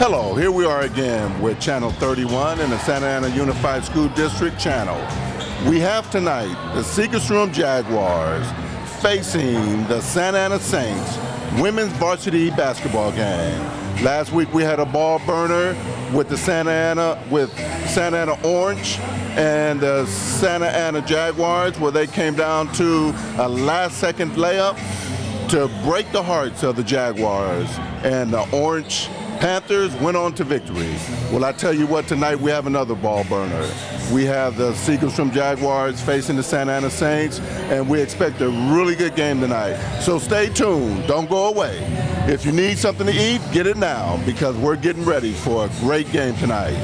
Hello, here we are again with Channel 31 in the Santa Ana Unified School District channel. We have tonight the Segerstrom Jaguars facing the Santa Ana Saints women's varsity basketball game. Last week we had a ball burner with the Santa Ana Orange and the Santa Ana Jaguars, where they came down to a last-second layup to break the hearts of the Jaguars, and the Orange Panthers went on to victory. Well, I tell you what, tonight we have another ball burner. We have the Segerstrom Jaguars facing the Santa Ana Saints, and we expect a really good game tonight. So stay tuned, don't go away. If you need something to eat, get it now, because we're getting ready for a great game tonight.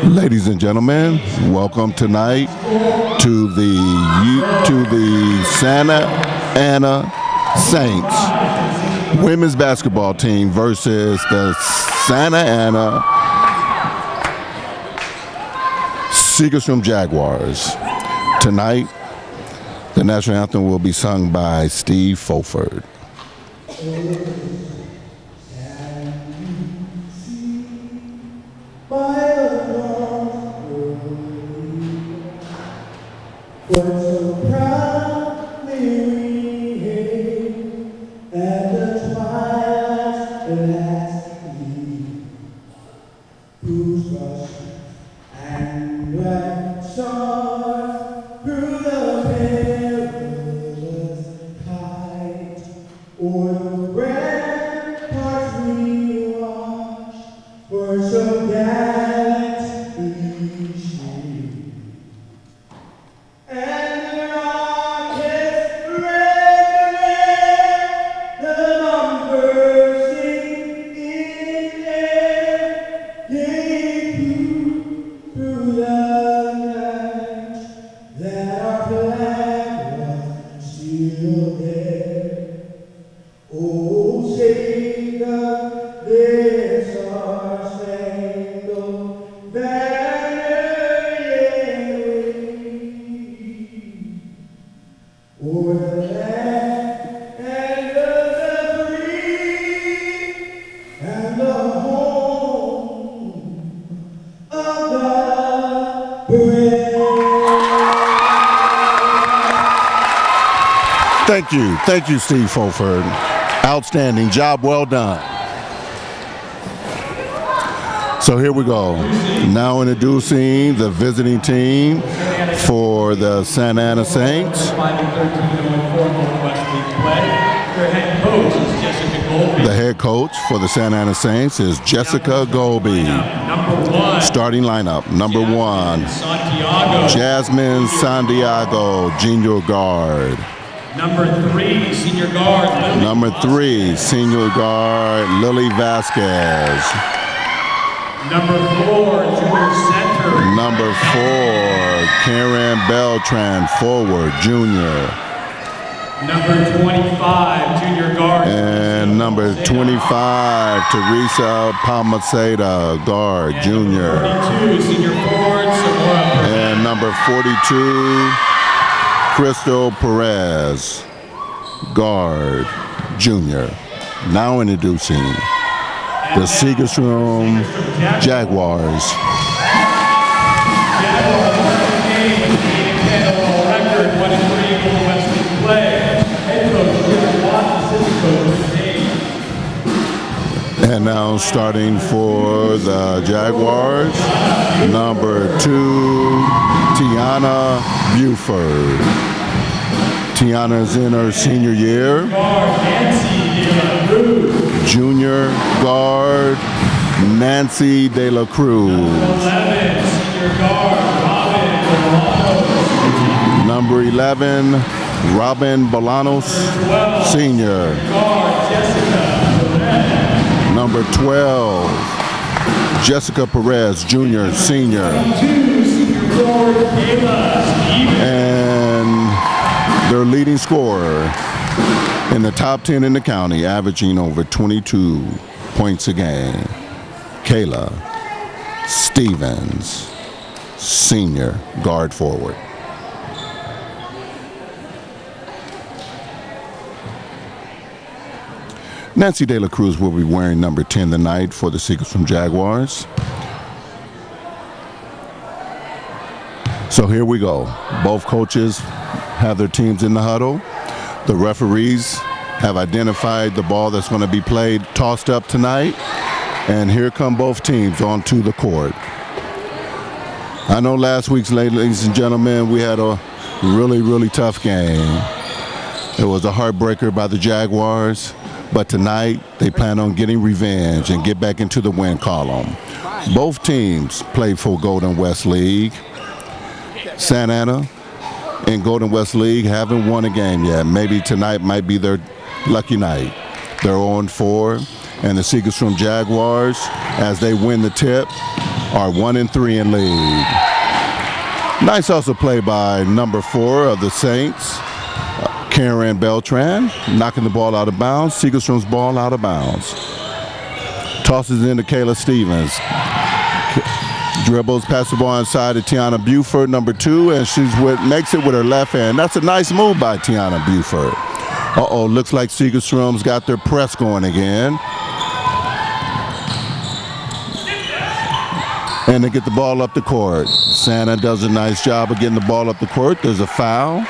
Ladies and gentlemen, welcome tonight to the Santa Ana Saints women's basketball team versus the Santa Ana Segerstrom Jaguars. Tonight, the national anthem will be sung by Steve Fulford. Thank you, Steve Fulford. Outstanding job, well done. So here we go. Now introducing the visiting team for the Santa Ana Saints. The head coach for the Santa Ana Saints is Jessica Golby. Starting lineup, number 1, Jasmine Santiago, junior guard. Number 3, senior guard, Lily. Number 3, senior guard, Lily Vasquez. Number 4, junior center. Number 4, Karen Beltran, forward, junior. Number 25, junior guard. And number 25, Teresa Palmaceda, guard, and junior. Number 42, senior forward, Samora. And number 42, Crystal Perez, guard, junior. Now introducing the Segerstrom Jaguars. And now starting for the Jaguars, number 2, Tiana Buford. Tiana's in her senior year. Junior guard, Nancy De La Cruz. Number 11, Robin Bolanos, senior. Number 12, Jessica Perez, junior, senior. And their leading scorer in the top 10 in the county, averaging over 22 points a game, Kayla Stevens, senior, guard forward. Nancy De La Cruz will be wearing number 10 tonight for the Segerstrom Jaguars. So here we go. Both coaches have their teams in the huddle. The referees have identified the ball that's going to be played, tossed up tonight. And here come both teams onto the court. I know last week's, ladies and gentlemen, we had a really tough game. It was a heartbreaker by the Jaguars, but tonight they plan on getting revenge and get back into the win column. Both teams play for Golden West League. Santa Ana and Golden West League haven't won a game yet. Maybe tonight might be their lucky night. They're 0-4, and the Segerstrom Jaguars, as they win the tip, are 1-3 in league. Nice also play by number 4 of the Saints, Karen Beltran, knocking the ball out of bounds. Segerstrom's ball out of bounds. Tosses into Kayla Stevens. Dribbles, passes the ball inside to Tiana Buford, number 2, and she makes it with her left hand. That's a nice move by Tiana Buford. Uh-oh, looks like Segerstrom's got their press going again. And they get the ball up the court. Santa does a nice job of getting the ball up the court. There's a foul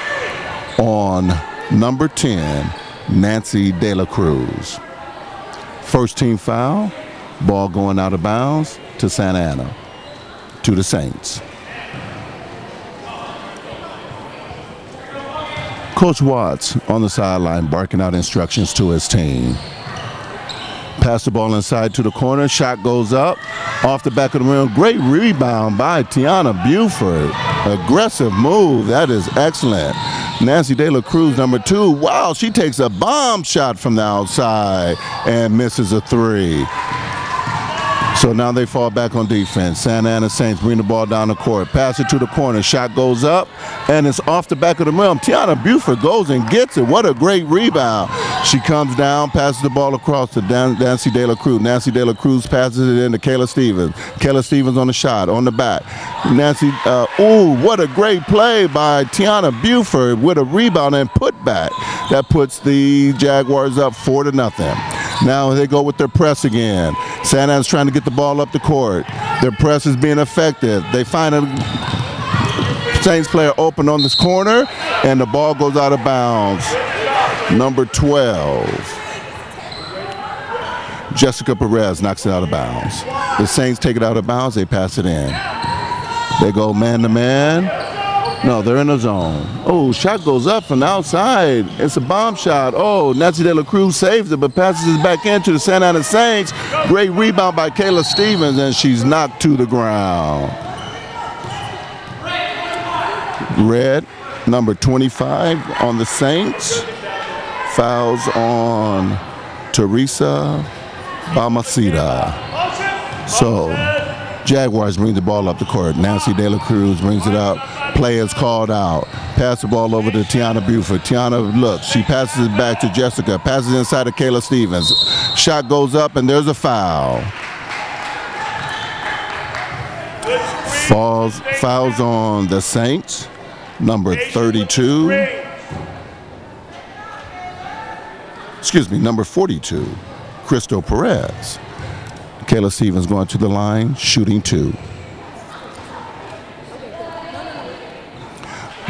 on number 10, Nancy De La Cruz. First team foul, ball going out of bounds to Santa Ana, to the Saints. Coach Watts on the sideline barking out instructions to his team. Pass the ball inside to the corner. Shot goes up off the back of the rim. Great rebound by Tiana Buford. Aggressive move. That is excellent. Nancy De La Cruz, number 2. Wow, she takes a bomb shot from the outside and misses a 3. So now they fall back on defense. Santa Ana Saints bring the ball down the court. Pass it to the corner. Shot goes up, and it's off the back of the rim. Tiana Buford goes and gets it. What a great rebound. She comes down, passes the ball across to Nancy De La Cruz. Nancy De La Cruz passes it into Kayla Stevens. Kayla Stevens on the shot, on the back. Nancy, what a great play by Tiana Buford with a rebound and putback. That puts the Jaguars up 4-0. Now they go with their press again. Santa Ana's trying to get the ball up the court. Their press is being effective. They find a Saints player open on this corner, and the ball goes out of bounds. Number 12. Jessica Perez knocks it out of bounds. The Saints take it out of bounds. They pass it in. They go man to man. No, they're in the zone. Oh, shot goes up from the outside. It's a bomb shot. Oh, Nancy De La Cruz saves it, but passes it back into the Santa Ana Saints. Great rebound by Kayla Stevens, and she's knocked to the ground. Red, number 25 on the Saints. Fouls on Teresa Balmaceda. So, Jaguars bring the ball up the court. Nancy De La Cruz brings it up. Play is called out. Pass the ball over to Tiana Buford. Tiana looks. She passes it back to Jessica. Passes inside to Kayla Stevens. Shot goes up, and there's a foul. Fouls on the Saints. Number 32. Excuse me, number 42. Crystal Perez. Kayla Stevens going to the line, shooting 2.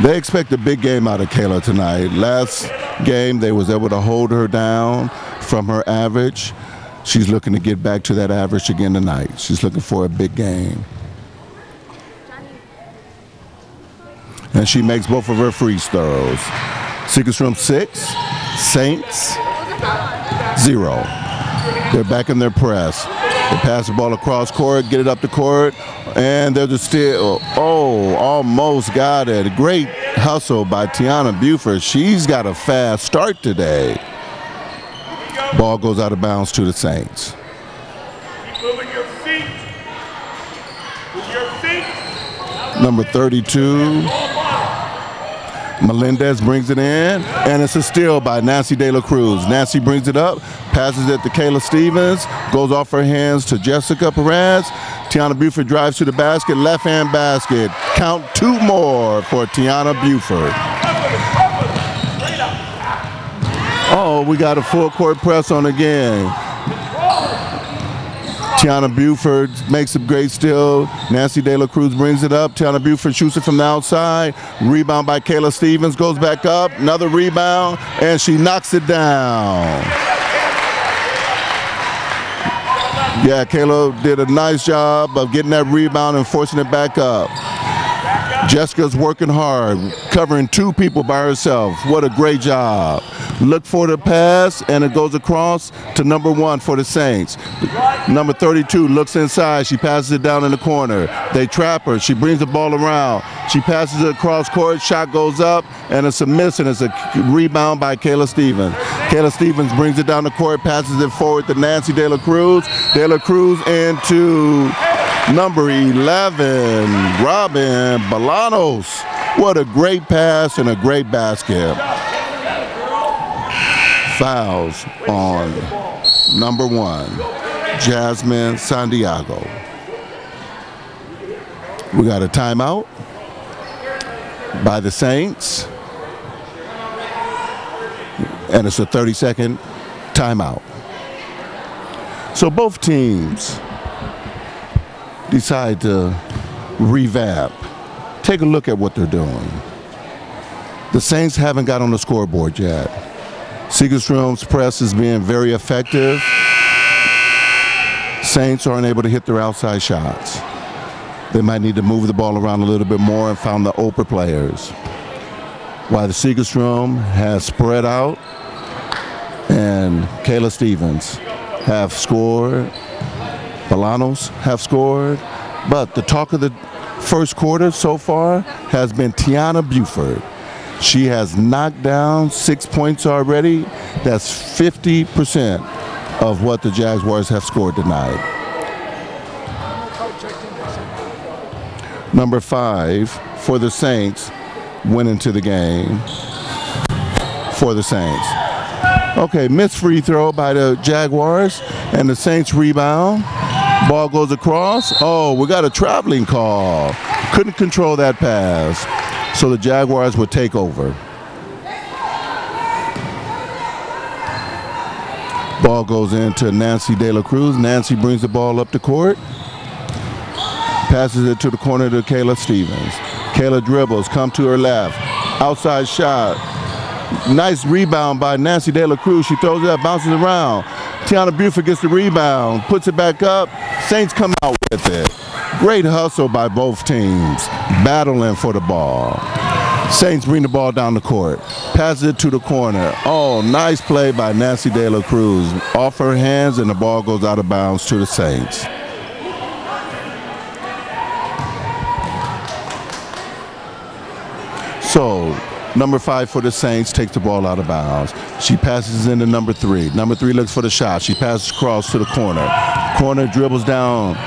They expect a big game out of Kayla tonight. Last game, they was able to hold her down from her average. She's looking to get back to that average again tonight. She's looking for a big game. And she makes both of her free throws. Segerstrom 6, Saints 0. They're back in their press. They pass the ball across court, get it up the court, and there's a steal. Oh, almost got it. Great hustle by Tiana Buford. She's got a fast start today. Ball goes out of bounds to the Saints. Keep moving your feet. Move your feet. Number 32. Melendez brings it in, and it's a steal by Nancy De La Cruz. Nancy brings it up, passes it to Kayla Stevens, goes off her hands to Jessica Perez. Tiana Buford drives to the basket, left-hand basket. Count 2 more for Tiana Buford. Oh, we got a full court press on again. Tiana Buford makes a great steal. Nancy De La Cruz brings it up. Tiana Buford shoots it from the outside. Rebound by Kayla Stevens, goes back up. Another rebound, and she knocks it down. Yeah, Kayla did a nice job of getting that rebound and forcing it back up. Jessica's working hard, covering two people by herself. What a great job. Look for the pass, and it goes across to number 1 for the Saints. Number 32 looks inside. She passes it down in the corner. They trap her. She brings the ball around. She passes it across court. Shot goes up, and it's a miss, and it's a rebound by Kayla Stevens. Kayla Stevens brings it down the court, passes it forward to Nancy De La Cruz. De La Cruz into number 11, Robin Bolanos. What a great pass and a great basket. Fouls on number 1, Jasmine Santiago. We got a timeout by the Saints, and it's a 30-second timeout. So both teams decide to revamp. Take a look at what they're doing. The Saints haven't got on the scoreboard yet. Segerstrom's press is being very effective. Saints aren't able to hit their outside shots. They might need to move the ball around a little bit more and find the open players. While the Segerstrom has spread out, and Kayla Stevens have scored, Bolanos have scored, but the talk of the first quarter so far has been Tiana Buford. She has knocked down 6 points already. That's 50% of what the Jaguars have scored tonight. Number 5 for the Saints went into the game for the Saints. Okay, missed free throw by the Jaguars, and the Saints rebound. Ball goes across. Oh, we got a traveling call. Couldn't control that pass. So the Jaguars would take over. Ball goes into Nancy De La Cruz. Nancy brings the ball up the court. Passes it to the corner to Kayla Stevens. Kayla dribbles, come to her left. Outside shot. Nice rebound by Nancy De La Cruz. She throws it up, bounces around. Tiana Buford gets the rebound, puts it back up. Saints come out with it. Great hustle by both teams, battling for the ball. Saints bring the ball down the court, passes it to the corner. Oh, nice play by Nancy De La Cruz. Off her hands, and the ball goes out of bounds to the Saints. So, number 5 for the Saints takes the ball out of bounds. She passes into number 3. Number 3 looks for the shot. She passes across to the corner. Corner dribbles down.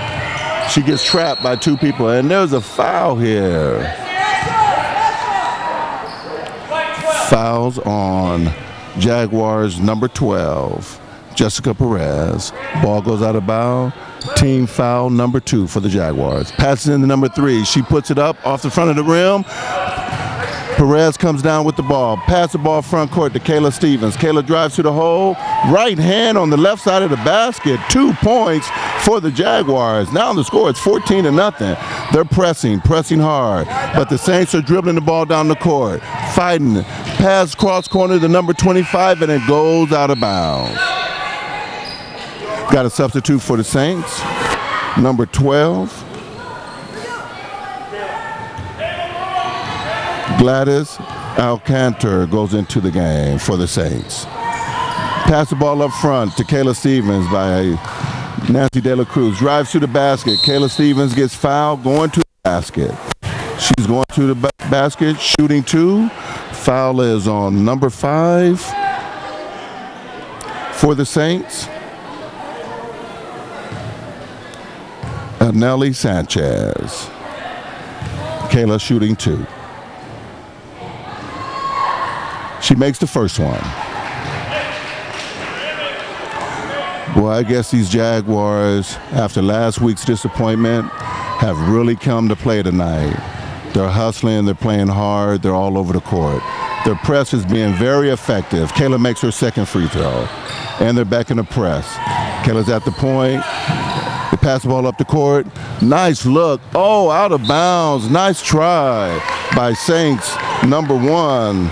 She gets trapped by 2 people, and there's a foul here. Fouls on Jaguars number 12, Jessica Perez. Ball goes out of bounds. Team foul number 2 for the Jaguars. Passes into number 3. She puts it up off the front of the rim. Perez comes down with the ball. Pass the ball front court to Kayla Stevens. Kayla drives to the hole. Right hand on the left side of the basket. 2 points for the Jaguars. Now the score is 14-0. They're pressing hard. But the Saints are dribbling the ball down the court. Fighting. Pass cross corner to number 25, and it goes out of bounds. Got a substitute for the Saints. Number 12. Gladys Alcantar goes into the game for the Saints. Pass the ball up front to Kayla Stevens by Nancy De La Cruz. Drives to the basket. Kayla Stevens gets fouled going to the basket. She's going to the basket, shooting 2. Foul is on number 5 for the Saints. Nelly Sanchez. Kayla shooting 2. She makes the first one. Well, I guess these Jaguars, after last week's disappointment, have really come to play tonight. They're hustling, they're playing hard, they're all over the court. Their press is being very effective. Kayla makes her second free throw. And they're back in the press. Kayla's at the point. They pass the ball up the court. Nice look. Oh, out of bounds. Nice try by Saints number 1,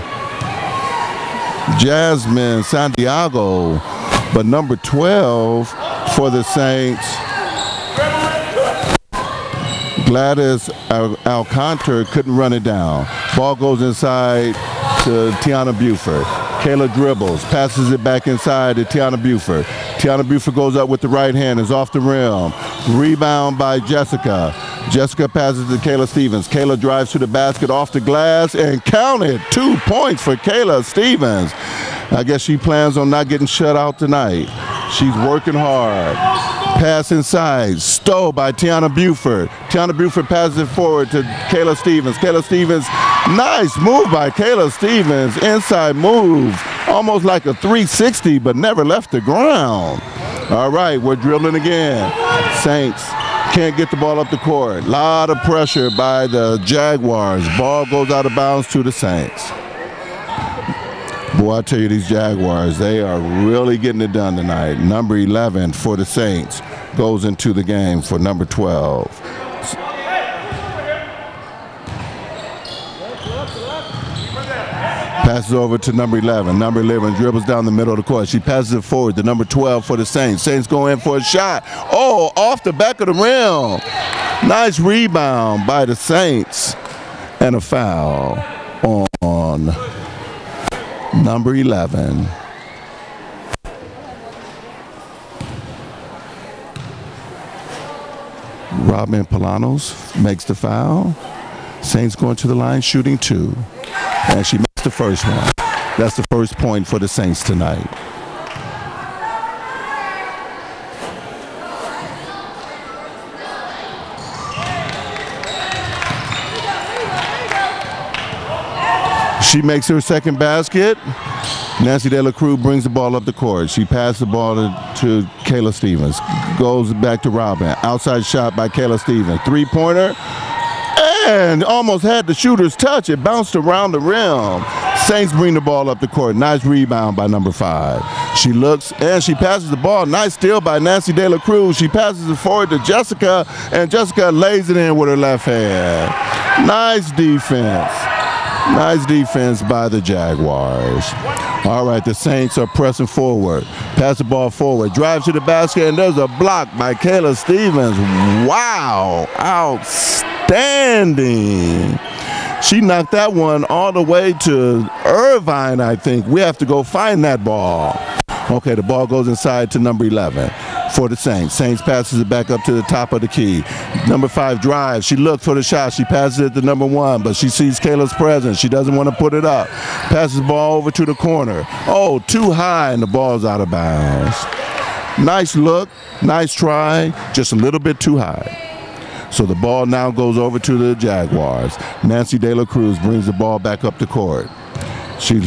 Jasmine Santiago. But number 12 for the Saints, Gladys Alcantara, couldn't run it down. Ball goes inside to Tiana Buford. Kayla dribbles, passes it back inside to Tiana Buford. Tiana Buford goes up with the right hand, is off the rim. Rebound by Jessica. Jessica passes to Kayla Stevens. Kayla drives to the basket, off the glass, and counted. 2 points for Kayla Stevens. I guess she plans on not getting shut out tonight. She's working hard. Pass inside, stole by Tiana Buford. Tiana Buford passes it forward to Kayla Stevens. Kayla Stevens, nice move by Kayla Stevens. Inside move, almost like a 360, but never left the ground. All right, we're dribbling again. Saints can't get the ball up the court. Lot of pressure by the Jaguars. Ball goes out of bounds to the Saints. Boy, I tell you, these Jaguars, they are really getting it done tonight. Number 11 for the Saints goes into the game for number 12. Passes over to number 11. Number 11 dribbles down the middle of the court. She passes it forward to number 12 for the Saints. Saints go in for a shot. Oh, off the back of the rim. Nice rebound by the Saints. And a foul on number 11. Robin Polanos makes the foul. Saints going to the line, shooting 2. And she makes the first one. That's the first point for the Saints tonight. She makes her second basket. Nancy De La Cruz brings the ball up the court. She passes the ball to Kayla Stevens. Goes back to Robin. Outside shot by Kayla Stevens. Three-pointer. And almost had the shooter's touch. It bounced around the rim. Saints bring the ball up the court. Nice rebound by number 5. She looks and she passes the ball. Nice steal by Nancy De La Cruz. She passes it forward to Jessica, and Jessica lays it in with her left hand. Nice defense. Nice defense by the Jaguars. All right, the Saints are pressing forward. Pass the ball forward. Drives to the basket, and there's a block by Kayla Stevens. Wow, outstanding. She knocked that one all the way to Irvine, I think. We have to go find that ball. Okay, the ball goes inside to number 11 for the Saints. Saints passes it back up to the top of the key. Number 5 drives. She looked for the shot. She passes it to number 1, but she sees Kayla's presence. She doesn't want to put it up. Passes the ball over to the corner. Oh, too high, and the ball's out of bounds. Nice look. Nice try. Just a little bit too high. So the ball now goes over to the Jaguars. Nancy De La Cruz brings the ball back up the court. She's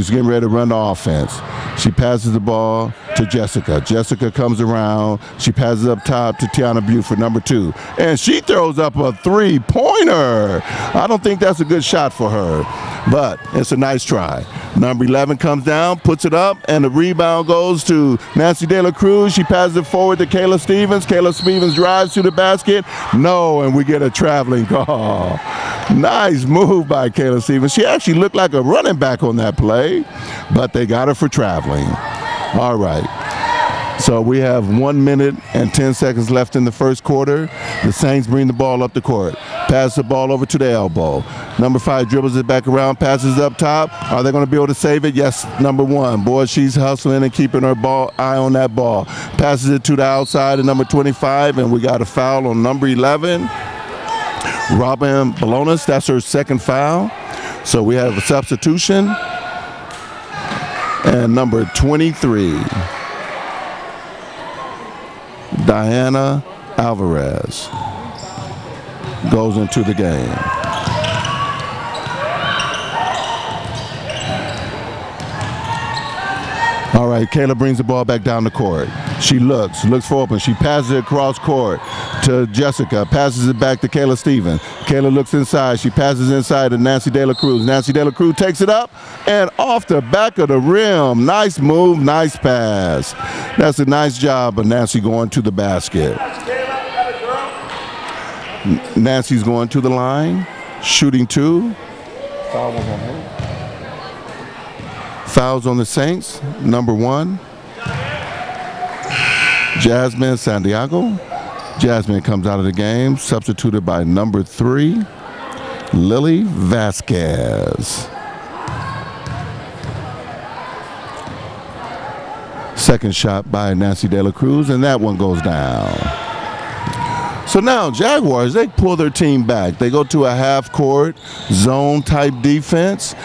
getting ready to run the offense. She passes the ball to Jessica. Jessica comes around. She passes up top to Tiana Buford, number 2. And she throws up a three-pointer. I don't think that's a good shot for her, but it's a nice try. Number 11 comes down, puts it up, and the rebound goes to Nancy De La Cruz. She passes it forward to Kayla Stevens. Kayla Stevens drives to the basket. No, and we get a traveling call. Nice move by Kayla Stevens. She actually looked like a running back on that play, but they got her for traveling. All right. So we have 1 minute and 10 seconds left in the first quarter. The Saints bring the ball up the court. Pass the ball over to the elbow. Number 5 dribbles it back around, passes up top. Are they going to be able to save it? Yes, number 1. Boy, she's hustling and keeping her eye on that ball. Passes it to the outside of number 25, and we got a foul on number 11. Robin Balonis, that's her second foul. So we have a substitution. And number 23, Diana Alvarez, goes into the game. All right, Kayla brings the ball back down the court. She looks for open. She passes it across court to Jessica, passes it back to Kayla Stevens. Kayla looks inside. She passes inside to Nancy De La Cruz. Nancy De La Cruz takes it up and off the back of the rim. Nice move, nice pass. That's a nice job of Nancy going to the basket. Nancy's going to the line, shooting 2. Fouls on the Saints, number 1. Jasmine Santiago. Jasmine comes out of the game, substituted by number 3, Lily Vasquez. Second shot by Nancy De La Cruz, and that one goes down. So now Jaguars, they pull their team back. They go to a half-court zone-type defense,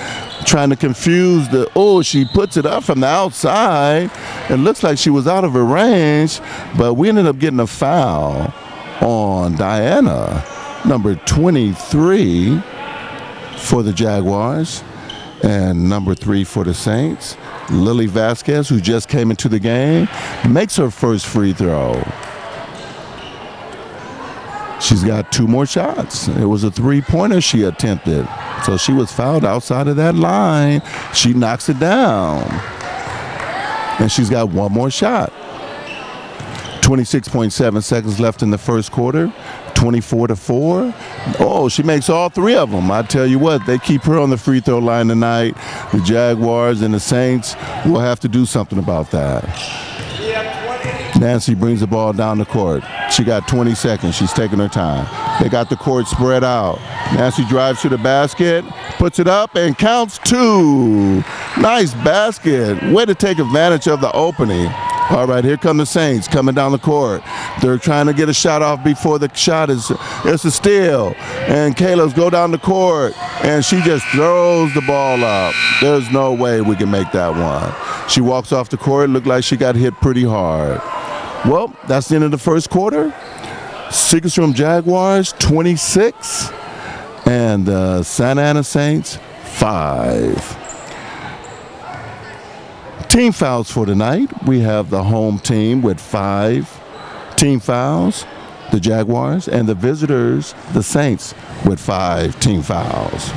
trying to confuse she puts it up from the outside. It looks like she was out of her range, but we ended up getting a foul on Diana, number 23 for the Jaguars, and number 3 for the Saints. Lily Vasquez, who just came into the game, makes her first free throw. She's got 2 more shots. It was a 3-pointer she attempted. So she was fouled outside of that line. She knocks it down. And she's got 1 more shot. 26.7 seconds left in the first quarter. 24-4. Oh, she makes all 3 of them. I tell you what, they keep her on the free throw line tonight. The Jaguars and the Saints will have to do something about that. Nancy brings the ball down the court. She got 20 seconds. She's taking her time. They got the court spread out. Nancy drives to the basket, puts it up, and counts 2. Nice basket. Way to take advantage of the opening. All right, here come the Saints coming down the court. They're trying to get a shot off before the shot it's a steal. And Kayla's go down the court, and she just throws the ball up. There's no way we can make that one. She walks off the court. Looked like she got hit pretty hard. Well, that's the end of the first quarter. Segerstrom Jaguars 26 and the Santa Ana Saints 5. Team fouls for tonight. We have the home team with 5 team fouls, the Jaguars, and the visitors, the Saints, with 5 team fouls.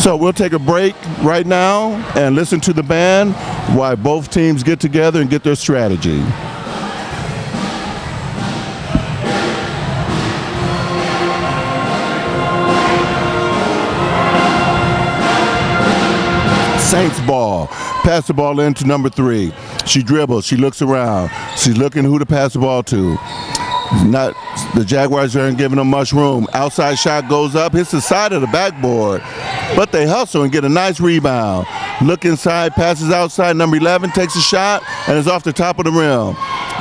So we'll take a break right now and listen to the band while both teams get together and get their strategy. Saints ball. Pass the ball into number 3. She dribbles. She looks around. She's looking who to pass the ball to. Not the Jaguars aren't giving them much room. Outside shot goes up, hits the side of the backboard, but they hustle and get a nice rebound. Look inside, passes outside. Number 11 takes a shot and is off the top of the rim.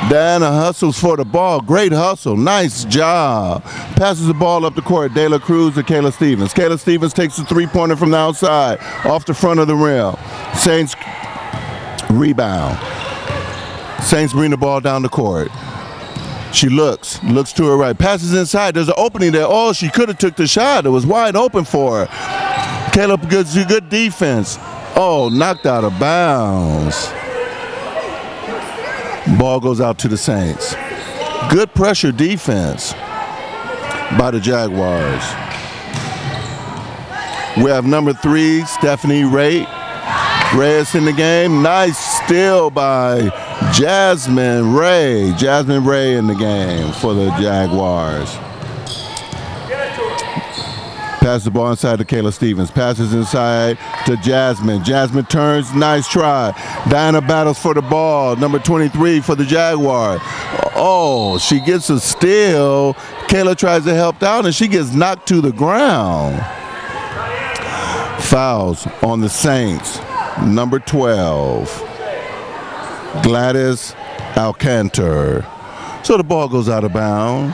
Diana hustles for the ball. Great hustle. Nice job. Passes the ball up the court. De La Cruz to Kayla Stevens. Kayla Stevens takes a 3-pointer from the outside, off the front of the rim. Saints rebound. Saints bring the ball down the court. She looks to her right, passes inside. There's an opening there. Oh, she could have took the shot. It was wide open for her. Caleb, good defense. Oh, knocked out of bounds. Ball goes out to the Saints. Good pressure defense by the Jaguars. We have number 3, Stephanie Reyes in the game. Nice steal by Jasmine Ray. Jasmine Ray in the game for the Jaguars. Pass the ball inside to Kayla Stevens. Passes inside to Jasmine. Jasmine turns. Nice try. Diana battles for the ball. Number 23 for the Jaguar. Oh, she gets a steal. Kayla tries to help out, and she gets knocked to the ground. Fouls on the Saints. Number 12, Gladys Alcantar. So the ball goes out of bounds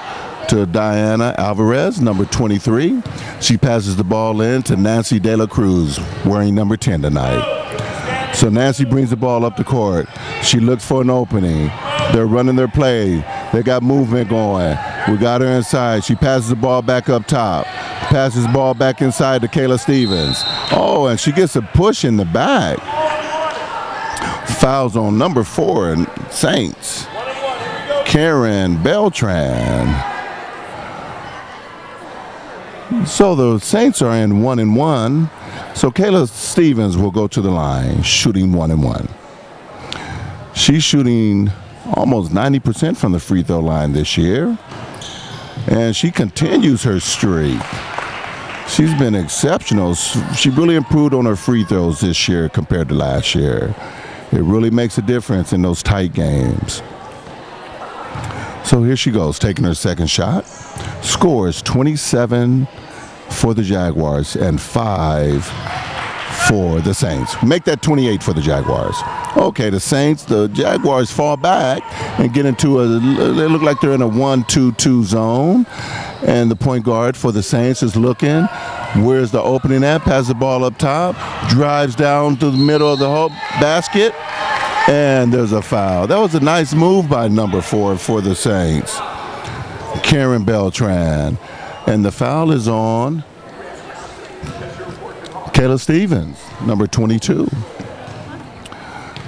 to Diana Alvarez, number 23. She passes the ball in to Nancy De La Cruz, wearing number 10 tonight. So Nancy brings the ball up the court. She looks for an opening. They're running their play. They got movement going. We got her inside. She passes the ball back up top. Passes the ball back inside to Kayla Stevens. Oh, and she gets a push in the back. Fouls on number 4, Saints. Karen Beltran. So the Saints are in 1-1. So Kayla Stevens will go to the line, shooting 1-1. She's shooting almost 90% from the free throw line this year. And she continues her streak. She's been exceptional. She really improved on her free throws this year compared to last year. It really makes a difference in those tight games. So here she goes, taking her second shot. Scores 27 for the Jaguars and 5 for the Saints. Make that 28 for the Jaguars. Okay, the Jaguars fall back and get into they look like they're in a 1-2-2 zone. And the point guard for the Saints is looking. Where's the opening at? Passes the ball up top. Drives down to the middle of the whole basket. And there's a foul. That was a nice move by number 4 for the Saints, Karen Beltran. And the foul is on Kayla Stevens, number 22.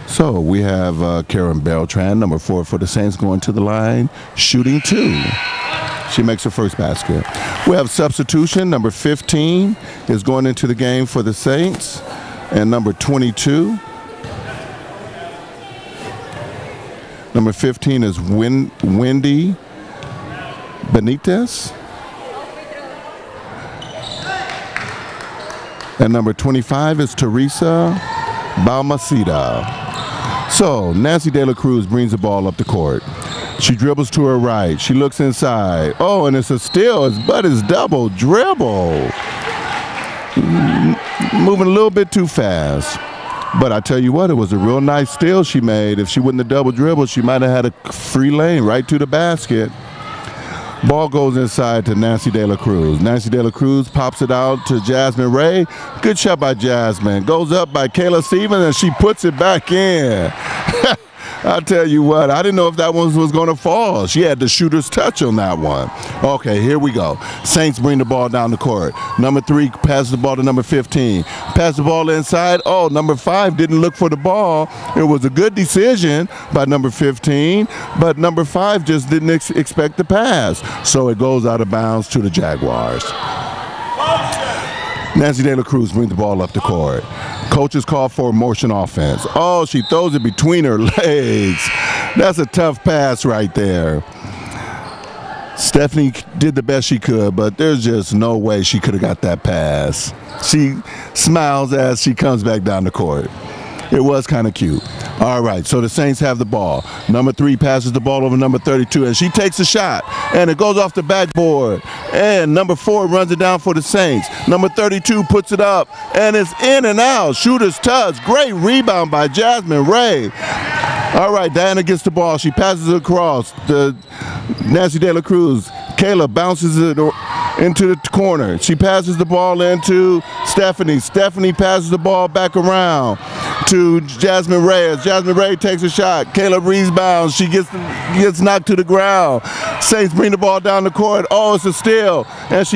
So we have Karen Beltran, number 4 for the Saints, going to the line, shooting 2. She makes her first basket. We have substitution. Number 15 is going into the game for the Saints. And number 22. Number 15 is Wendy Benitez. And number 25 is Teresa Balmaceda. So Nancy De La Cruz brings the ball up the court. She dribbles to her right. She looks inside. Oh, and it's a steal. But it's double dribble. Moving a little bit too fast. But I tell you what, it was a real nice steal she made. If she wouldn't have double dribbled, she might have had a free lane right to the basket. Ball goes inside to Nancy De La Cruz. Nancy De La Cruz pops it out to Jasmine Ray. Good shot by Jasmine. Goes up by Kayla Stevens, and she puts it back in. I'll tell you what, I didn't know if that one was going to fall. She had the shooter's touch on that one. Okay, here we go. Saints bring the ball down the court. Number 3 passes the ball to number 15. Pass the ball inside. Oh, number 5 didn't look for the ball. It was a good decision by number 15, but number 5 just didn't expect the pass. So it goes out of bounds to the Jaguars. Nancy De La Cruz brings the ball up the court. Coaches call for a motion offense. Oh, she throws it between her legs. That's a tough pass right there. Stephanie did the best she could, but there's just no way she could have got that pass. She smiles as she comes back down the court. It was kind of cute. All right, so the Saints have the ball. Number 3 passes the ball over number 32, and she takes a shot, and it goes off the backboard. And number 4 runs it down for the Saints. Number 32 puts it up, and it's in and out. Shooter's touch. Great rebound by Jasmine Ray. All right, Diana gets the ball. She passes it across to Nancy De La Cruz. Kayla bounces it into the corner. She passes the ball into Stephanie. Stephanie passes the ball back around to Jasmine Ray. As Jasmine Ray takes a shot, Kayla rebounds. She gets knocked to the ground. Saints bring the ball down the court. Oh, it's a steal. And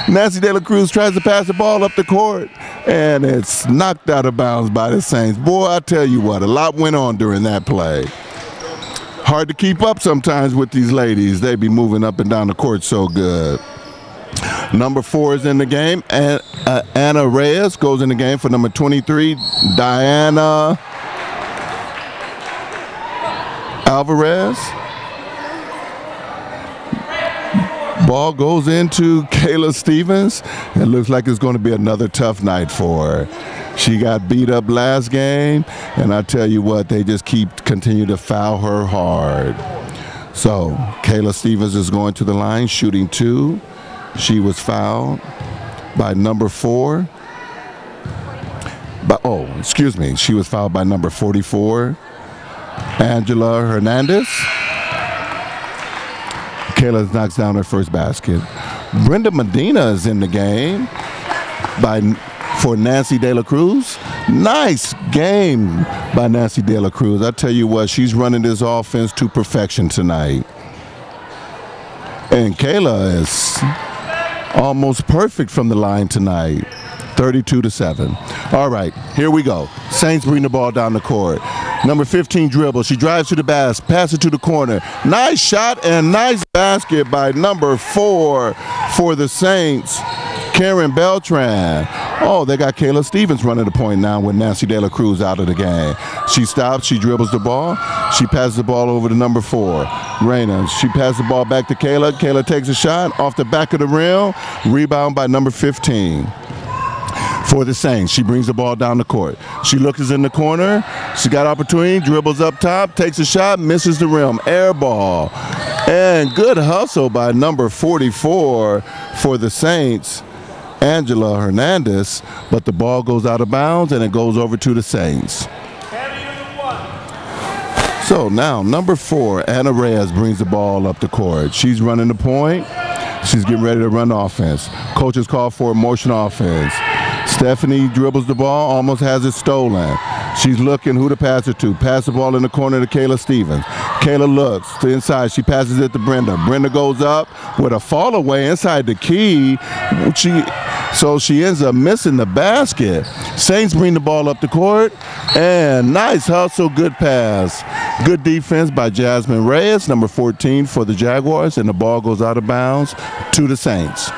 Nancy De La Cruz tries to pass the ball up the court, and it's knocked out of bounds by the Saints. Boy, I tell you what, a lot went on during that play. Hard to keep up sometimes with these ladies. They be moving up and down the court so good. Number 4 is in the game, and Anna Reyes goes in the game for number 23, Diana Alvarez. Ball goes into Kayla Stevens. It looks like it's going to be another tough night for her. She got beat up last game, and I tell you what, they just continue to foul her hard. So Kayla Stevens is going to the line, shooting 2. She was fouled by number 4. She was fouled by number 44, Angela Hernandez. Kayla knocks down her first basket. Brenda Medina is in the game for Nancy De La Cruz. Nice game by Nancy De La Cruz. I tell you what, she's running this offense to perfection tonight. And Kayla is almost perfect from the line tonight. 32-7. All right, here we go. Saints bring the ball down the court. Number 15 dribbles. She drives to the basket, passes it to the corner. Nice shot and nice basket by number 4 for the Saints, Karen Beltran. Oh, they got Kayla Stevens running the point now with Nancy De La Cruz out of the game. She stops, she dribbles the ball. She passes the ball over to number 4, Raina. She passes the ball back to Kayla. Kayla takes a shot off the back of the rim. Rebound by number 15. For the Saints, she brings the ball down the court. She looks in the corner. She got opportunity, dribbles up top, takes a shot, misses the rim. Air ball. And good hustle by number 44 for the Saints, Angela Hernandez, but the ball goes out of bounds and it goes over to the Saints. So now number 4, Anna Reyes, brings the ball up the court. She's running the point. She's getting ready to run offense. Coaches call for a motion offense. Stephanie dribbles the ball, almost has it stolen. She's looking who to pass it to. Pass the ball in the corner to Kayla Stevens. Kayla looks to inside. She passes it to Brenda. Brenda goes up with a fall away inside the key. So she ends up missing the basket. Saints bring the ball up the court. And nice hustle, good pass. Good defense by Jasmine Reyes, number 14 for the Jaguars. And the ball goes out of bounds to the Saints.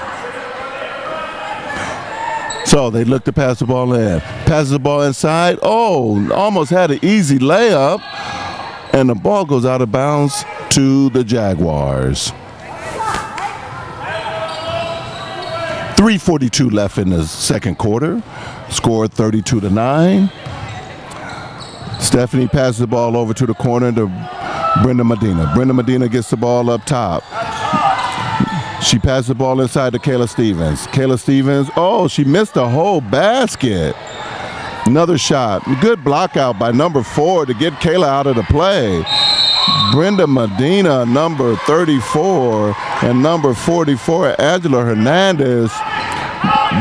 So they look to pass the ball in. Passes the ball inside. Oh, almost had an easy layup. And the ball goes out of bounds to the Jaguars. 3:42 left in the second quarter. Score 32-9. Stephanie passes the ball over to the corner to Brenda Medina. Brenda Medina gets the ball up top. She passes the ball inside to Kayla Stevens. Kayla Stevens, oh, she missed the whole basket. Another shot. Good block out by number 4 to get Kayla out of the play. Brenda Medina, number 34, and number 44, Angela Hernandez,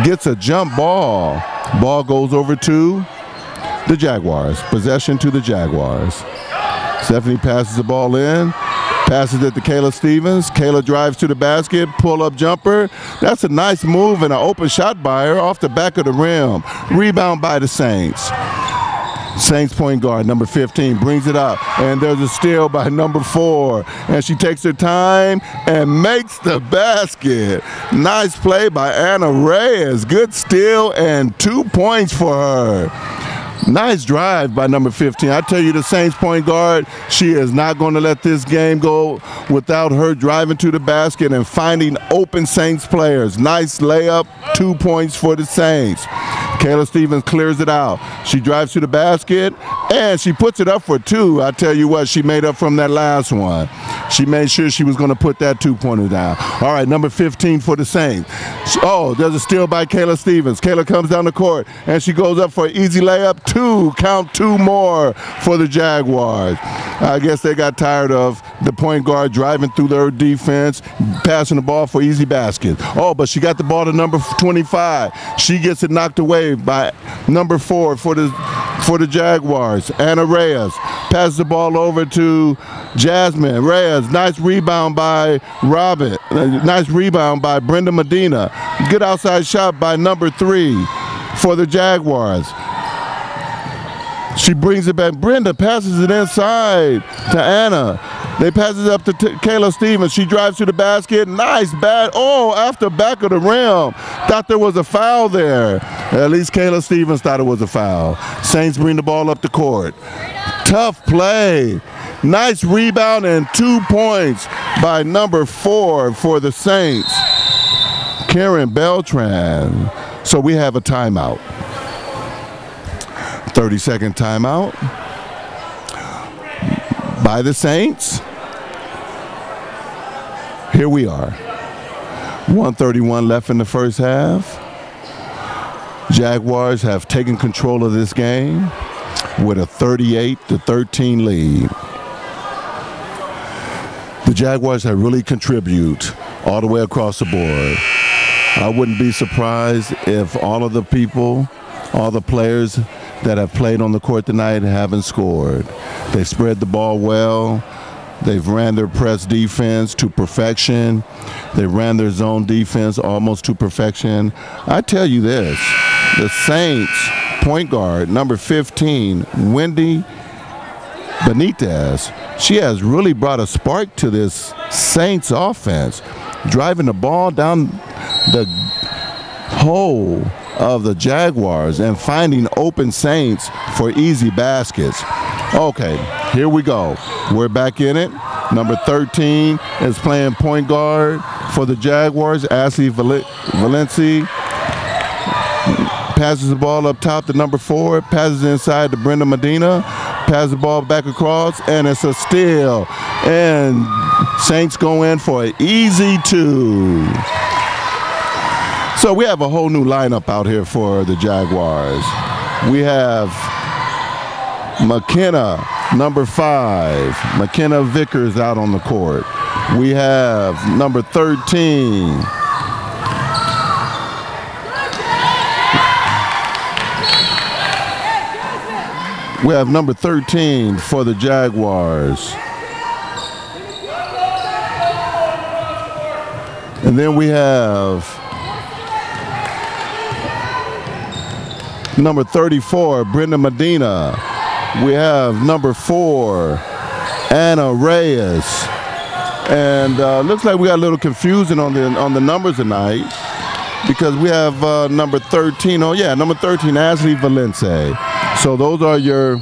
gets a jump ball. Ball goes over to the Jaguars. Possession to the Jaguars. Stephanie passes the ball in. Passes it to Kayla Stevens. Kayla drives to the basket, pull-up jumper. That's a nice move and an open shot by her off the back of the rim. Rebound by the Saints. Saints point guard, number 15, brings it up. And there's a steal by number 4. And she takes her time and makes the basket. Nice play by Anna Reyes. Good steal and 2 points for her. Nice drive by number 15. I tell you, the Saints point guard, she is not going to let this game go without her driving to the basket and finding open Saints players. Nice layup, 2 points for the Saints. Kayla Stevens clears it out. She drives to the basket, and she puts it up for 2. I tell you what, she made up from that last one. She made sure she was going to put that 2-pointer down. All right, number 15 for the Saints. Oh, there's a steal by Kayla Stevens. Kayla comes down the court, and she goes up for an easy layup. 2, count 2 more for the Jaguars. I guess they got tired of the point guard driving through their defense, passing the ball for easy baskets. Oh, but she got the ball to number 25. She gets it knocked away by number 4 for the Jaguars. Anna Reyes passes the ball over to Jasmine Reyes. Nice rebound by Robin. Nice rebound by Brenda Medina. Good outside shot by number 3 for the Jaguars. She brings it back. Brenda passes it inside to Anna. They pass it up to Kayla Stevens. She drives to the basket. Nice bat. Oh, after back of the rim. Thought there was a foul there. At least Kayla Stevens thought it was a foul. Saints bring the ball up the court. Tough play. Nice rebound and 2 points by number 4 for the Saints, Karen Beltran. So we have a timeout. 30-second timeout by the Saints. Here we are. 1:31 left in the first half. Jaguars have taken control of this game with a 38-13 lead. The Jaguars have really contributed all the way across the board. I wouldn't be surprised if all of the people, all the players that have played on the court tonight haven't scored. They spread the ball well. They've ran their press defense to perfection. They ran their zone defense almost to perfection. I tell you this, the Saints point guard, number 15, Wendy Benitez. She has really brought a spark to this Saints offense, driving the ball down the hole of the Jaguars and finding open Saints for easy baskets. Okay, here we go. We're back in it. Number 13 is playing point guard for the Jaguars, Ashley Valencia. Passes the ball up top to number 4, passes inside to Brenda Medina, passes the ball back across, and it's a steal. And Saints go in for an easy 2. So we have a whole new lineup out here for the Jaguars. We have McKenna, number 5, McKenna Vickers out on the court. We have number 13, for the Jaguars. And then we have number 34, Brenda Medina. We have number 4, Anna Reyes. And looks like we got a little confusion on the numbers tonight, because we have number 13. Oh yeah, number 13, Ashley Valencia. So those are your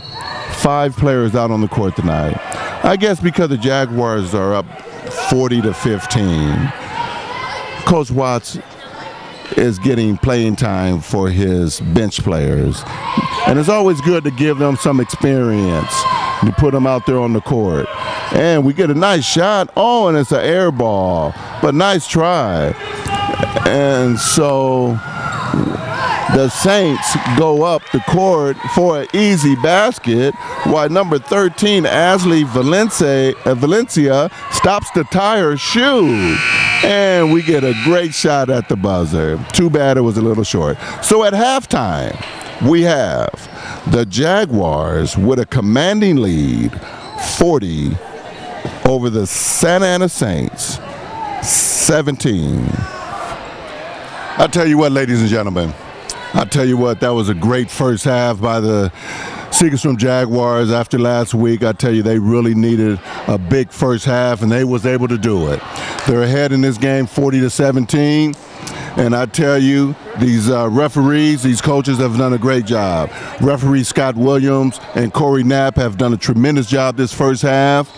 5 players out on the court tonight. I guess because the Jaguars are up 40-15, Coach Watts is getting playing time for his bench players. And it's always good to give them some experience, to put them out there on the court. And we get a nice shot. Oh, and it's an air ball, but nice try. And so the Saints go up the court for an easy basket, while number 13, Ashley Valencia, stops to tie her shoe. And we get a great shot at the buzzer. Too bad it was a little short. So at halftime, we have the Jaguars with a commanding lead, 40 over the Santa Ana Saints, 17. I'll tell you what, ladies and gentlemen, I'll tell you what, that was a great first half by the Segerstrom Jaguars. After last week, I tell you, they really needed a big first half, and they was able to do it. They're ahead in this game 40-17. And I tell you, these referees, these coaches have done a great job. Referee Scott Williams and Corey Knapp have done a tremendous job this first half.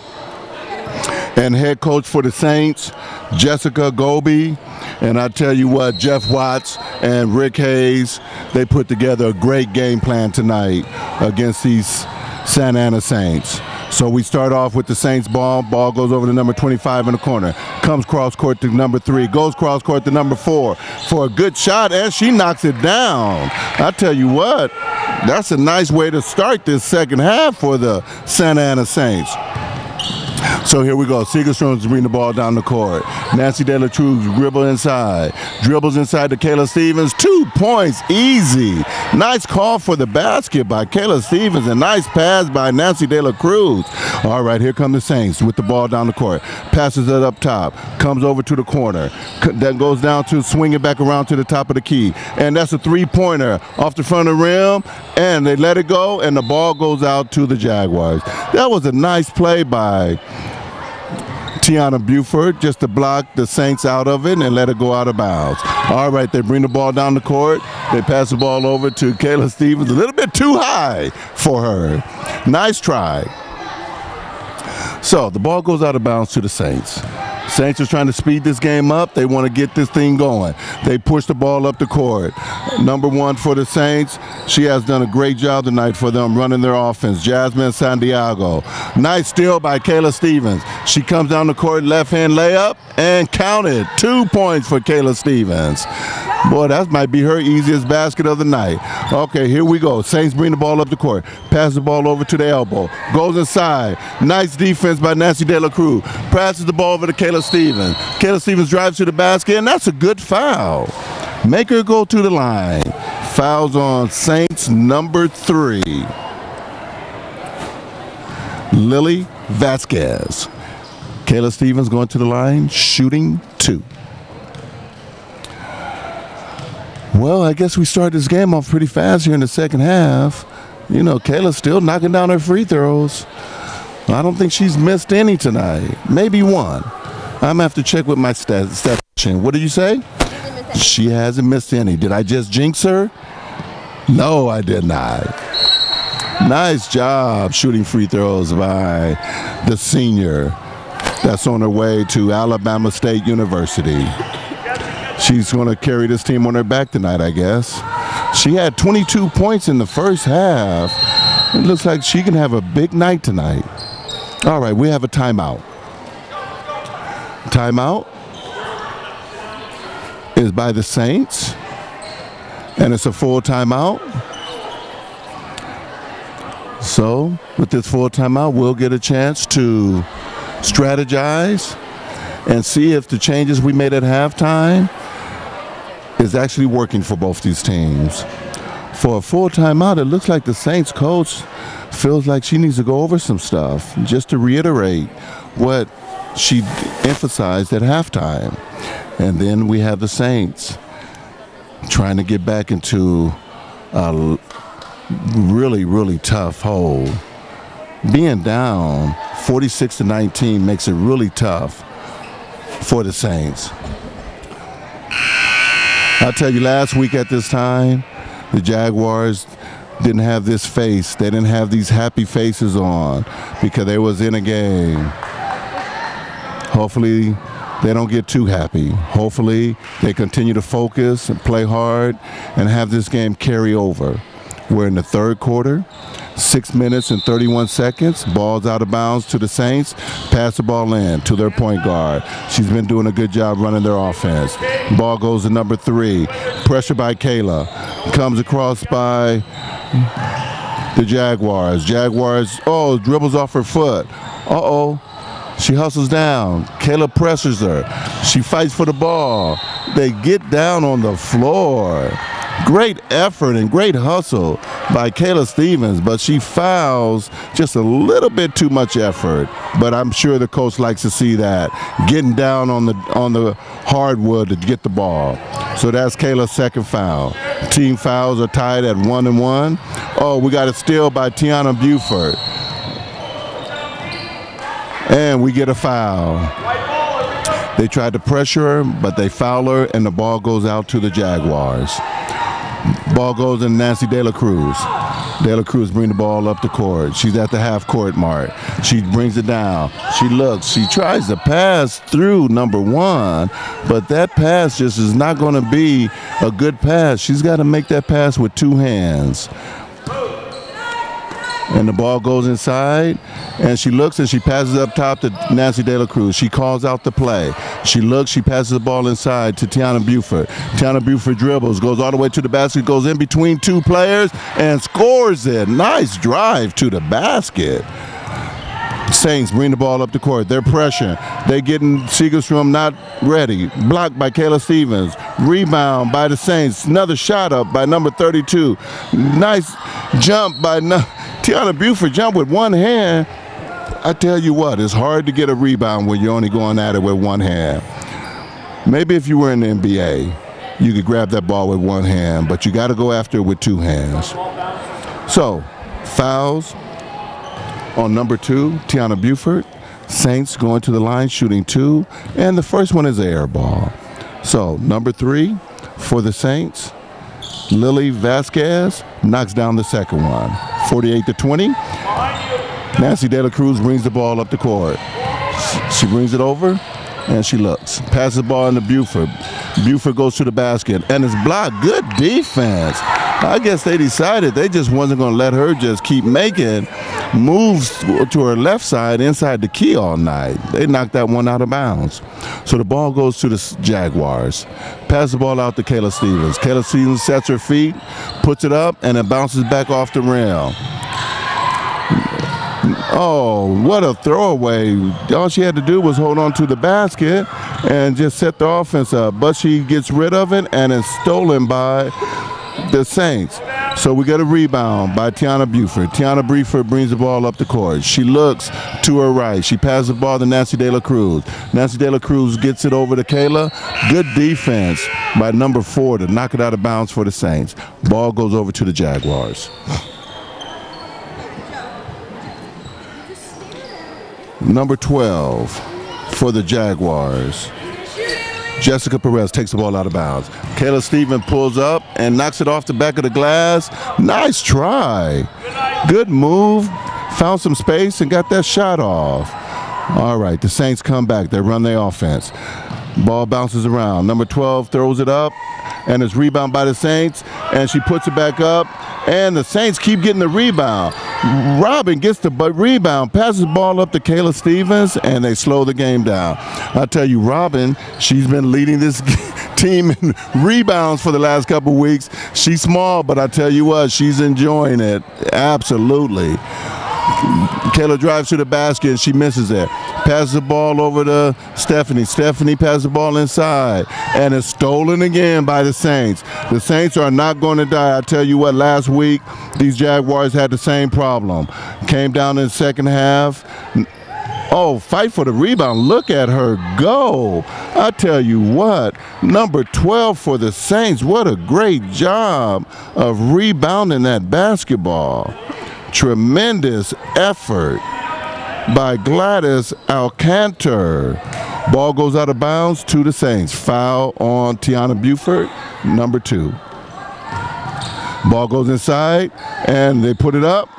And head coach for the Saints, Jessica Goby. And I tell you what, Jeff Watts and Rick Hayes, they put together a great game plan tonight against these Santa Ana Saints. So we start off with the Saints ball. Ball goes over to number 25 in the corner. Comes cross court to number 3. Goes cross court to number 4 for a good shot, and she knocks it down. I tell you what, that's a nice way to start this second half for the Santa Ana Saints. So here we go. Segerstrom's bringing the ball down the court. Nancy De La Cruz dribbles inside to Kayla Stevens. 2 points, easy. Nice call for the basket by Kayla Stevens. A nice pass by Nancy De La Cruz. All right, here come the Saints with the ball down the court. Passes it up top. Comes over to the corner. Then goes down to swing it back around to the top of the key. And that's a 3-pointer off the front of the rim. And they let it go, and the ball goes out to the Jaguars. That was a nice play by Tiana Buford, just to block the Saints out of it and let it go out of bounds. All right, they bring the ball down the court. They pass the ball over to Kayla Stevens, a little bit too high for her. Nice try. So the ball goes out of bounds to the Saints. Saints are trying to speed this game up. They want to get this thing going. They push the ball up the court. Number 1 for the Saints. She has done a great job tonight for them running their offense. Jasmine Santiago. Nice steal by Kayla Stevens. She comes down the court, left-hand layup, and counted. 2 points for Kayla Stevens. Boy, that might be her easiest basket of the night. Okay, here we go. Saints bring the ball up the court. Pass the ball over to the elbow. Goes inside. Nice defense by Nancy De La Cruz. Passes the ball over to Kayla Stevens. Kayla Stevens drives to the basket, and that's a good foul. Make her go to the line. Fouls on Saints number 3. Lily Vasquez. Kayla Stevens going to the line, shooting 2. Well, I guess we started this game off pretty fast here in the second half. You know, Kayla's still knocking down her free throws. I don't think she's missed any tonight. Maybe one. I'm going to have to check with my statistician. What did you say? She hasn't missed any. Did I just jinx her? No, I did not. Nice job shooting free throws by the senior that's on her way to Alabama State University. She's going to carry this team on her back tonight, I guess. She had 22 points in the first half. It looks like she can have a big night tonight. All right, we have a timeout. Timeout is by the Saints, and it's a full timeout. So with this full timeout, we'll get a chance to strategize and see if the changes we made at halftime is actually working for both these teams. For a full timeout, it looks like the Saints coach feels like she needs to go over some stuff just to reiterate what she emphasized at halftime. And then we have the Saints trying to get back into a really, really tough hole. Being down 46-19 makes it really tough for the Saints. I'll tell you, last week at this time, the Jaguars didn't have this face. They didn't have these happy faces on because they was in a game. Hopefully, they don't get too happy. Hopefully, they continue to focus and play hard and have this game carry over. We're in the third quarter, 6 minutes and 31 seconds. Ball's out of bounds to the Saints. Pass the ball in to their point guard. She's been doing a good job running their offense. Ball goes to number 3. Pressure by Kayla. Comes across by the Jaguars. Jaguars, dribbles off her foot. She hustles down. Kayla pressures her. She fights for the ball. They get down on the floor. Great effort and great hustle by Kayla Stevens, but she fouls just a little bit too much effort. But I'm sure the coach likes to see that, getting down on the hardwood to get the ball. So that's Kayla's second foul. Team fouls are tied at 1-1. Oh, we got a steal by Tiana Buford. And we get a foul. They tried to pressure her, but they foul her, and the ball goes out to the Jaguars. Ball goes in Nancy De La Cruz. De La Cruz brings the ball up the court. She's at the half-court mark. She brings it down. She looks. She tries to pass through number 1, but that pass just is not going to be a good pass. She's got to make that pass with 2 hands. And the ball goes inside, and she looks and she passes up top to Nancy De La Cruz. She calls out the play. She looks, she passes the ball inside to Tiana Buford. Tiana Buford dribbles, goes all the way to the basket, goes in between 2 players, and scores it. Nice drive to the basket. Saints bring the ball up the court. They're pressuring. They getting Segerstrom not ready. Blocked by Kayla Stevens. Rebound by the Saints. Another shot up by number 32. Nice jump by Tiana Buford. Jump with 1 hand. I tell you what, it's hard to get a rebound when you're only going at it with 1 hand. Maybe if you were in the NBA, you could grab that ball with 1 hand, but you got to go after it with 2 hands. So, fouls on number 2, Tiana Buford. Saints going to the line, shooting 2, and the first one is an air ball. So, number 3 for the Saints, Lily Vasquez knocks down the second one. 48-20. Nancy De La Cruz brings the ball up the court. She brings it over, and she looks. Passes the ball into Buford. Buford goes to the basket, and it's blocked. Good defense. I guess they decided they just wasn't going to let her just keep making moves to her left side inside the key all night. They knocked that one out of bounds. So the ball goes to the Jaguars. Pass the ball out to Kayla Stevens. Kayla Stevens sets her feet, puts it up, and it bounces back off the rim. Oh, what a throwaway. All she had to do was hold on to the basket and just set the offense up. But she gets rid of it, and it's stolen by the Saints. So we get a rebound by Tiana Buford. Tiana Buford brings the ball up the court. She looks to her right. She passes the ball to Nancy De La Cruz. Nancy De La Cruz gets it over to Kayla. Good defense by number 4 to knock it out of bounds for the Saints. Ball goes over to the Jaguars. Number 12 for the Jaguars. Jessica Perez takes the ball out of bounds. Kayla Stevens pulls up and knocks it off the back of the glass. Nice try. Good move. Found some space and got that shot off. All right, the Saints come back. They run their offense. Ball bounces around. Number 12 throws it up, and it's rebound by the Saints, and she puts it back up, and the Saints keep getting the rebound. Robin gets the rebound, passes the ball up to Kayla Stevens, and they slow the game down. I tell you, Robin, she's been leading this team in rebounds for the last couple weeks. She's small, but I tell you what, she's enjoying it. Absolutely. Kayla drives to the basket and she misses it. Passes the ball over to Stephanie. Stephanie passes the ball inside and it's stolen again by the Saints. The Saints are not going to die. I tell you what, last week these Jaguars had the same problem. Came down in the second half. Oh, fight for the rebound. Look at her go. I tell you what, number 12 for the Saints, what a great job of rebounding that basketball. Tremendous effort by Gladys Alcantar. Ball goes out of bounds to the Saints. Foul on Tiana Buford, number 2. Ball goes inside, and they put it up,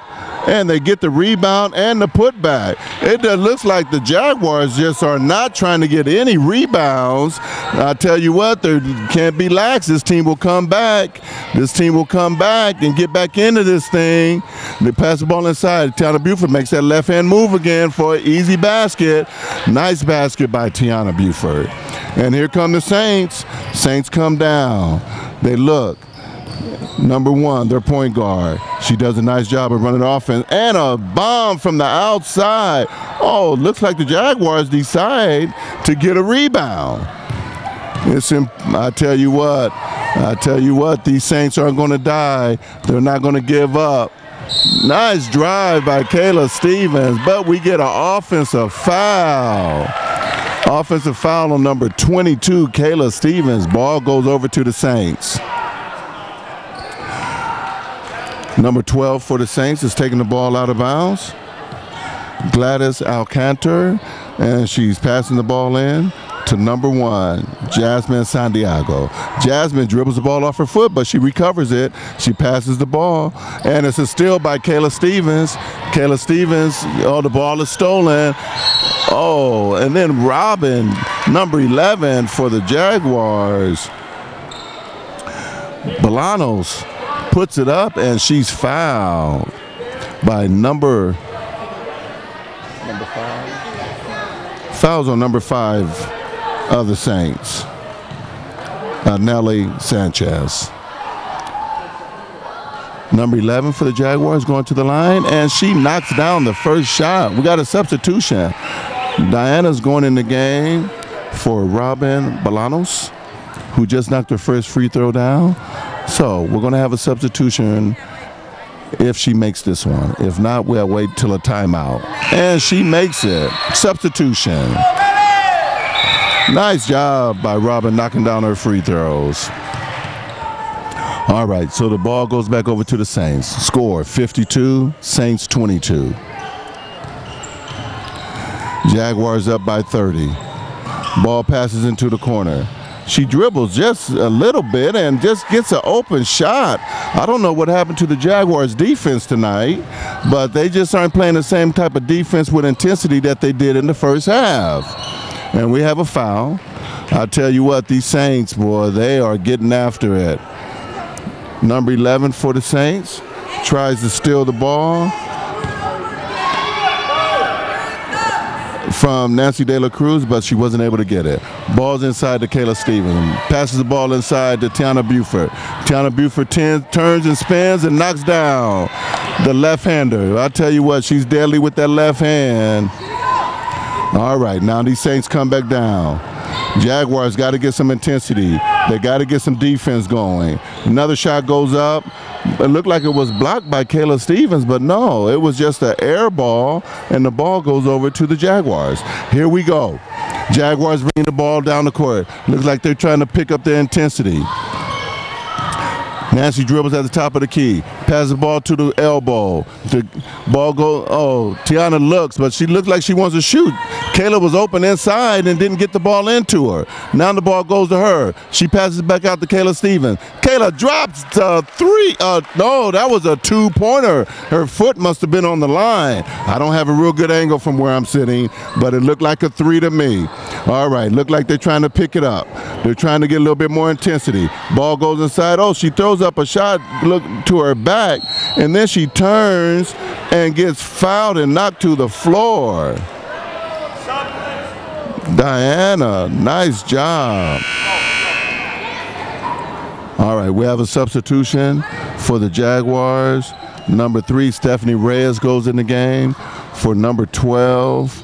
and they get the rebound and the putback. It looks like the Jaguars just are not trying to get any rebounds. I tell you what, they can't be lax. This team will come back. This team will come back and get back into this thing. They pass the ball inside. Tiana Buford makes that left-hand move again for an easy basket. Nice basket by Tiana Buford. And here come the Saints. Saints come down. They look. Number 1, their point guard. She does a nice job of running offense. And a bomb from the outside. Oh, looks like the Jaguars decide to get a rebound. I tell you what, these Saints aren't going to die. They're not going to give up. Nice drive by Kayla Stevens, but we get an offensive foul. Offensive foul on number 22, Kayla Stevens. Ball goes over to the Saints. Number 12 for the Saints is taking the ball out of bounds. Gladys Alcantar, and she's passing the ball in to number 1, Jasmine Santiago. Jasmine dribbles the ball off her foot, but she recovers it. She passes the ball, and it's a steal by Kayla Stevens. Kayla Stevens, oh, the ball is stolen. Oh, and then Robin, number 11 for the Jaguars. Bolanos puts it up, and she's fouled by number 5. Fouls on number 5 of the Saints, Nelly Sanchez. Number 11 for the Jaguars going to the line, and she knocks down the first shot. We got a substitution. Diana's going in the game for Robin Bolanos, who just knocked her first free throw down. So we're going to have a substitution if she makes this one. If not, we'll wait till a timeout. And she makes it. Substitution. Nice job by Robin knocking down her free throws. All right, so the ball goes back over to the Saints. Score 52, Saints 22. Jaguars up by 30. Ball passes into the corner. She dribbles just a little bit and just gets an open shot. I don't know what happened to the Jaguars defense tonight, but they just aren't playing the same type of defense with intensity that they did in the first half. And we have a foul. I tell you what, these Saints, boy, they are getting after it. Number 11 for the Saints tries to steal the ball from Nancy De La Cruz, but she wasn't able to get it. Ball's inside to Kayla Stevens. Passes the ball inside to Tiana Buford. Tiana Buford turns and spins and knocks down the left-hander. I tell you what, she's deadly with that left hand. All right, now these Saints come back down. Jaguars got to get some intensity. They got to get some defense going. Another shot goes up. It looked like it was blocked by Kayla Stevens, but no, it was just an air ball, and the ball goes over to the Jaguars. Here we go. Jaguars bringing the ball down the court. Looks like they're trying to pick up their intensity. Nancy dribbles at the top of the key. Passes the ball to the elbow. The ball goes, oh, Tiana looks, but she looks like she wants to shoot. Kayla was open inside and didn't get the ball into her. Now the ball goes to her. She passes it back out to Kayla Stevens. Kayla drops three. No, that was a two-pointer. Her foot must have been on the line. I don't have a real good angle from where I'm sitting, but it looked like a three to me. All right, look like they're trying to pick it up. They're trying to get a little bit more intensity. Ball goes inside. Oh, she throws up a shot, look to her back, and then she turns and gets fouled and knocked to the floor. Diana, nice job. All right, we have a substitution for the Jaguars. Number 3, Stephanie Reyes goes in the game for number 12.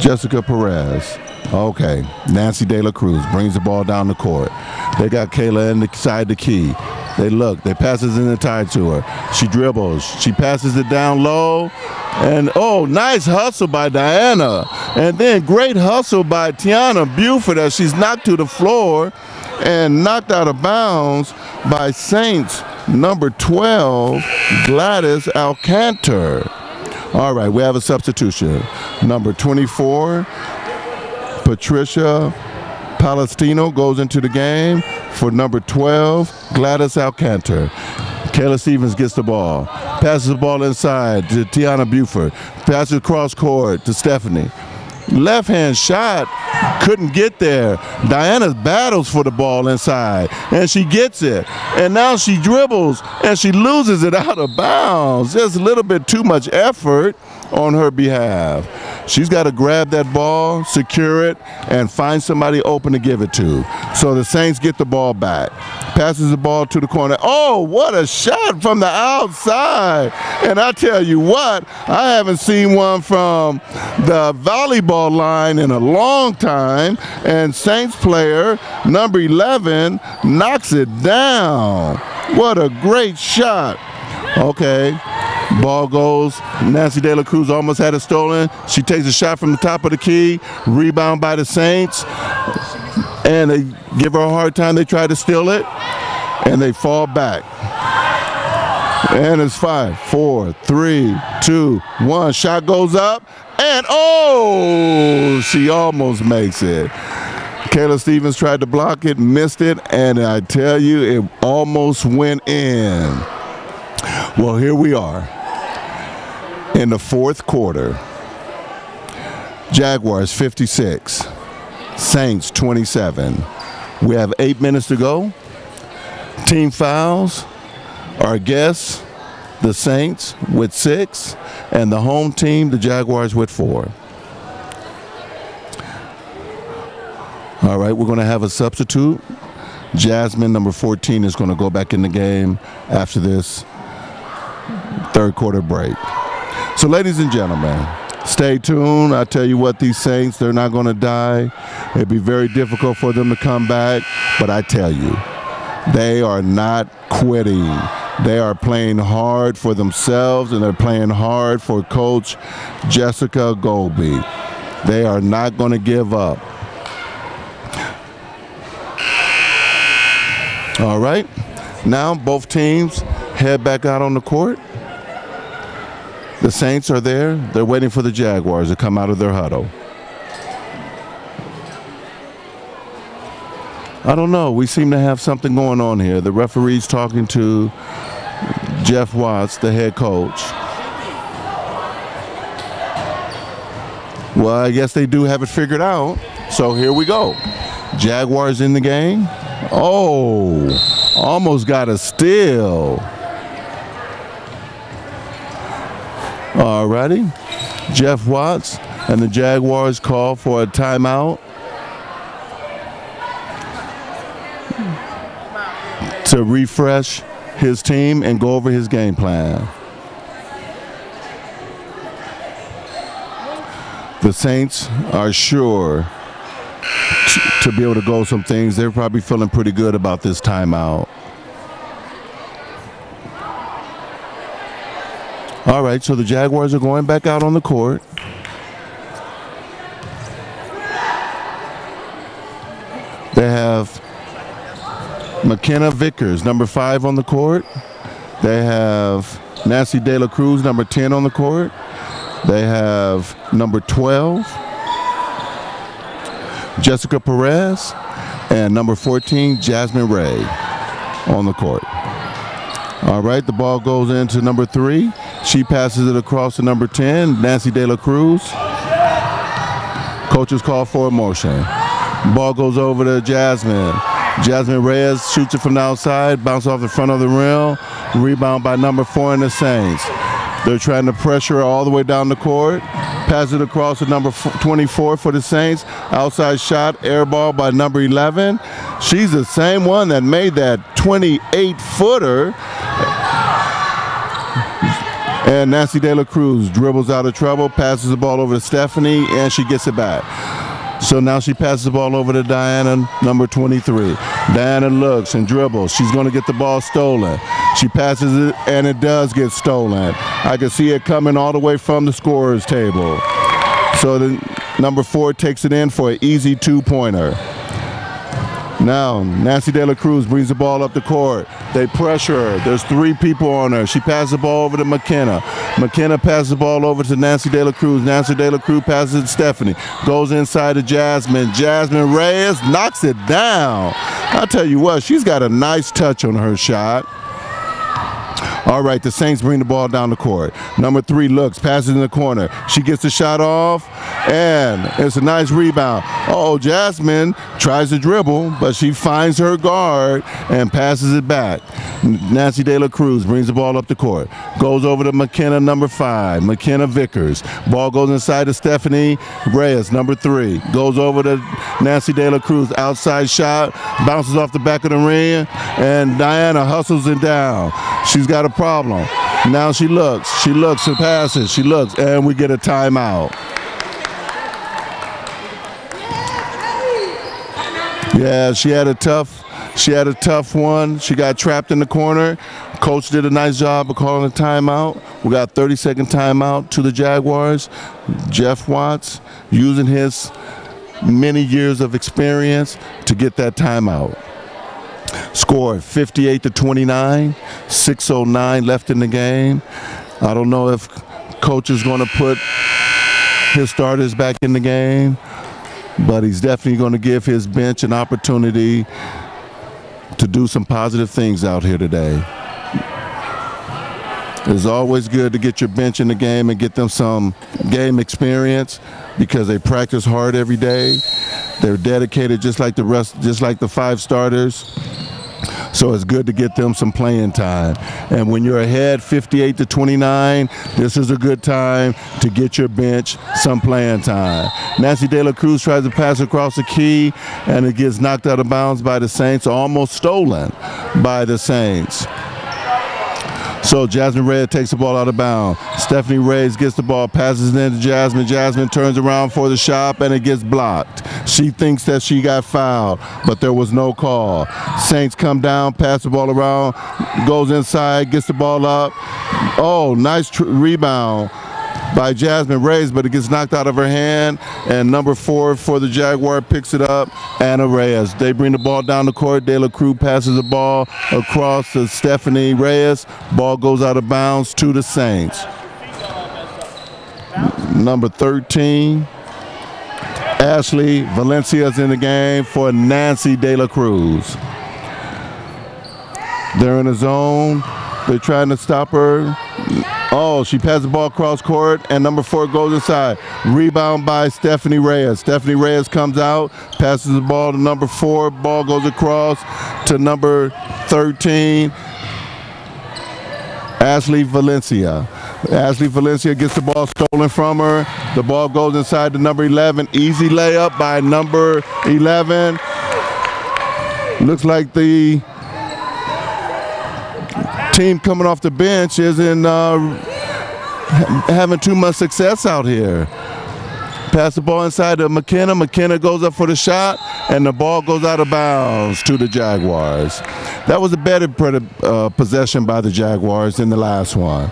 Jessica Perez. Okay, Nancy De La Cruz brings the ball down the court. They got Kayla inside the key. They look, they passes in the tie to her. She dribbles, she passes it down low, and oh, nice hustle by Diana. And then great hustle by Tiana Buford as she's knocked to the floor and knocked out of bounds by Saints number 12, Gladys Alcantar. All right, we have a substitution. Number 24, Patricia Palestino goes into the game for number 12, Gladys Alcantar. Kayla Stevens gets the ball, passes the ball inside to Tiana Buford, passes across court to Stephanie. Left hand shot, couldn't get there. Diana battles for the ball inside, and she gets it. And now she dribbles, and she loses it out of bounds. Just a little bit too much effort on her behalf. She's got to grab that ball, secure it, and find somebody open to give it to. So the Saints get the ball back. Passes the ball to the corner. Oh, what a shot from the outside. And I tell you what, I haven't seen one from the volleyball line in a long time. And Saints player, number 11, knocks it down. What a great shot. Okay. Ball goes. Nancy De La Cruz almost had it stolen. She takes a shot from the top of the key. Rebound by the Saints. And they give her a hard time. They try to steal it. And they fall back. And it's 5, 4, 3, 2, 1. Shot goes up. And oh, she almost makes it. Kayla Stevens tried to block it, missed it. And I tell you, it almost went in. Well, here we are. In the fourth quarter, Jaguars 56, Saints 27. We have 8 minutes to go. Team fouls. Our guests, the Saints, with 6, and the home team, the Jaguars, with 4. All right, we're going to have a substitute. Jasmine, number 14, is going to go back in the game after this third quarter break. So, ladies and gentlemen, stay tuned. I tell you what, these Saints, they're not going to die. It'd be very difficult for them to come back. But I tell you, they are not quitting. They are playing hard for themselves, and they're playing hard for Coach Jessica Golby. They are not going to give up. All right. Now both teams head back out on the court. The Saints are there. They're waiting for the Jaguars to come out of their huddle. I don't know. We seem to have something going on here. The referee's talking to Jeff Watts, the head coach. Well, I guess they do have it figured out. So here we go. Jaguars in the game. Oh, almost got a steal. All righty. Jeff Watts and the Jaguars call for a timeout to refresh his team and go over his game plan. The Saints are sure to be able to go some things. They're probably feeling pretty good about this timeout. All right, so the Jaguars are going back out on the court. They have McKenna Vickers, number 5 on the court. They have Nancy De La Cruz, number 10 on the court. They have number 12, Jessica Perez, and number 14, Jasmine Ray on the court. All right, the ball goes into number 3. She passes it across to number 10, Nancy De La Cruz. Coaches call for a motion. Ball goes over to Jasmine. Jasmine Reyes shoots it from the outside, bounce off the front of the rim. Rebound by number 4 in the Saints. They're trying to pressure her all the way down the court. Pass it across to number 24 for the Saints. Outside shot, air ball by number 11. She's the same one that made that 28-footer. And Nancy De La Cruz dribbles out of trouble, passes the ball over to Stephanie, and she gets it back. So now she passes the ball over to Diana, number 23. Diana looks and dribbles. She's going to get the ball stolen. She passes it, and it does get stolen. I can see it coming all the way from the scorer's table. So the number 4 takes it in for an easy 2-pointer. Now, Nancy De La Cruz brings the ball up the court. They pressure her. There's 3 people on her. She passes the ball over to McKenna. McKenna passes the ball over to Nancy De La Cruz. Nancy De La Cruz passes it to Stephanie. Goes inside to Jasmine. Jasmine Reyes knocks it down. I'll tell you what, she's got a nice touch on her shot. All right, the Saints bring the ball down the court. Number 3 looks, passes in the corner. She gets the shot off, and it's a nice rebound. Oh, Jasmine tries to dribble, but she finds her guard and passes it back. Nancy De La Cruz brings the ball up the court. Goes over to McKenna, number 5, McKenna Vickers. Ball goes inside to Stephanie Reyes, number 3. Goes over to Nancy De La Cruz, outside shot, bounces off the back of the rim, and Diana hustles it down. She's got a problem. Now she looks and passes, she looks, and we get a timeout. Yeah, she had a tough one. She got trapped in the corner. Coach did a nice job of calling a timeout. We got a 30-second timeout to the Jaguars. Jeff Watts using his many years of experience to get that timeout. Score 58-29, 6:09 left in the game. I don't know if coach is going to put his starters back in the game, but he's definitely going to give his bench an opportunity to do some positive things out here today. It's always good to get your bench in the game and get them some game experience because they practice hard every day. They're dedicated just like the 5 starters. So it's good to get them some playing time. And when you're ahead 58-29, this is a good time to get your bench some playing time. Nancy De La Cruz tries to pass across the key, and it gets knocked out of bounds by the Saints, almost stolen by the Saints. So Jasmine Reyes takes the ball out of bounds. Stephanie Reyes gets the ball, passes it into Jasmine. Jasmine turns around for the shot, and it gets blocked. She thinks that she got fouled, but there was no call. Saints come down, pass the ball around, goes inside, gets the ball up. Oh, nice rebound by Jasmine Reyes, but it gets knocked out of her hand, and number 4 for the Jaguar picks it up, Anna Reyes. They bring the ball down the court. De La Cruz passes the ball across to Stephanie Reyes. Ball goes out of bounds to the Saints. Number 13, Ashley Valencia is in the game for Nancy De La Cruz. They're in the zone. They're trying to stop her. Oh, she passes the ball across court, and number 4 goes inside. Rebound by Stephanie Reyes. Stephanie Reyes comes out, passes the ball to number 4. Ball goes across to number 13, Ashley Valencia. Ashley Valencia gets the ball stolen from her. The ball goes inside to number 11. Easy layup by number 11. Looks like the team coming off the bench isn't having too much success out here. Pass the ball inside to McKenna. McKenna goes up for the shot, and the ball goes out of bounds to the Jaguars. That was a better possession by the Jaguars than the last one.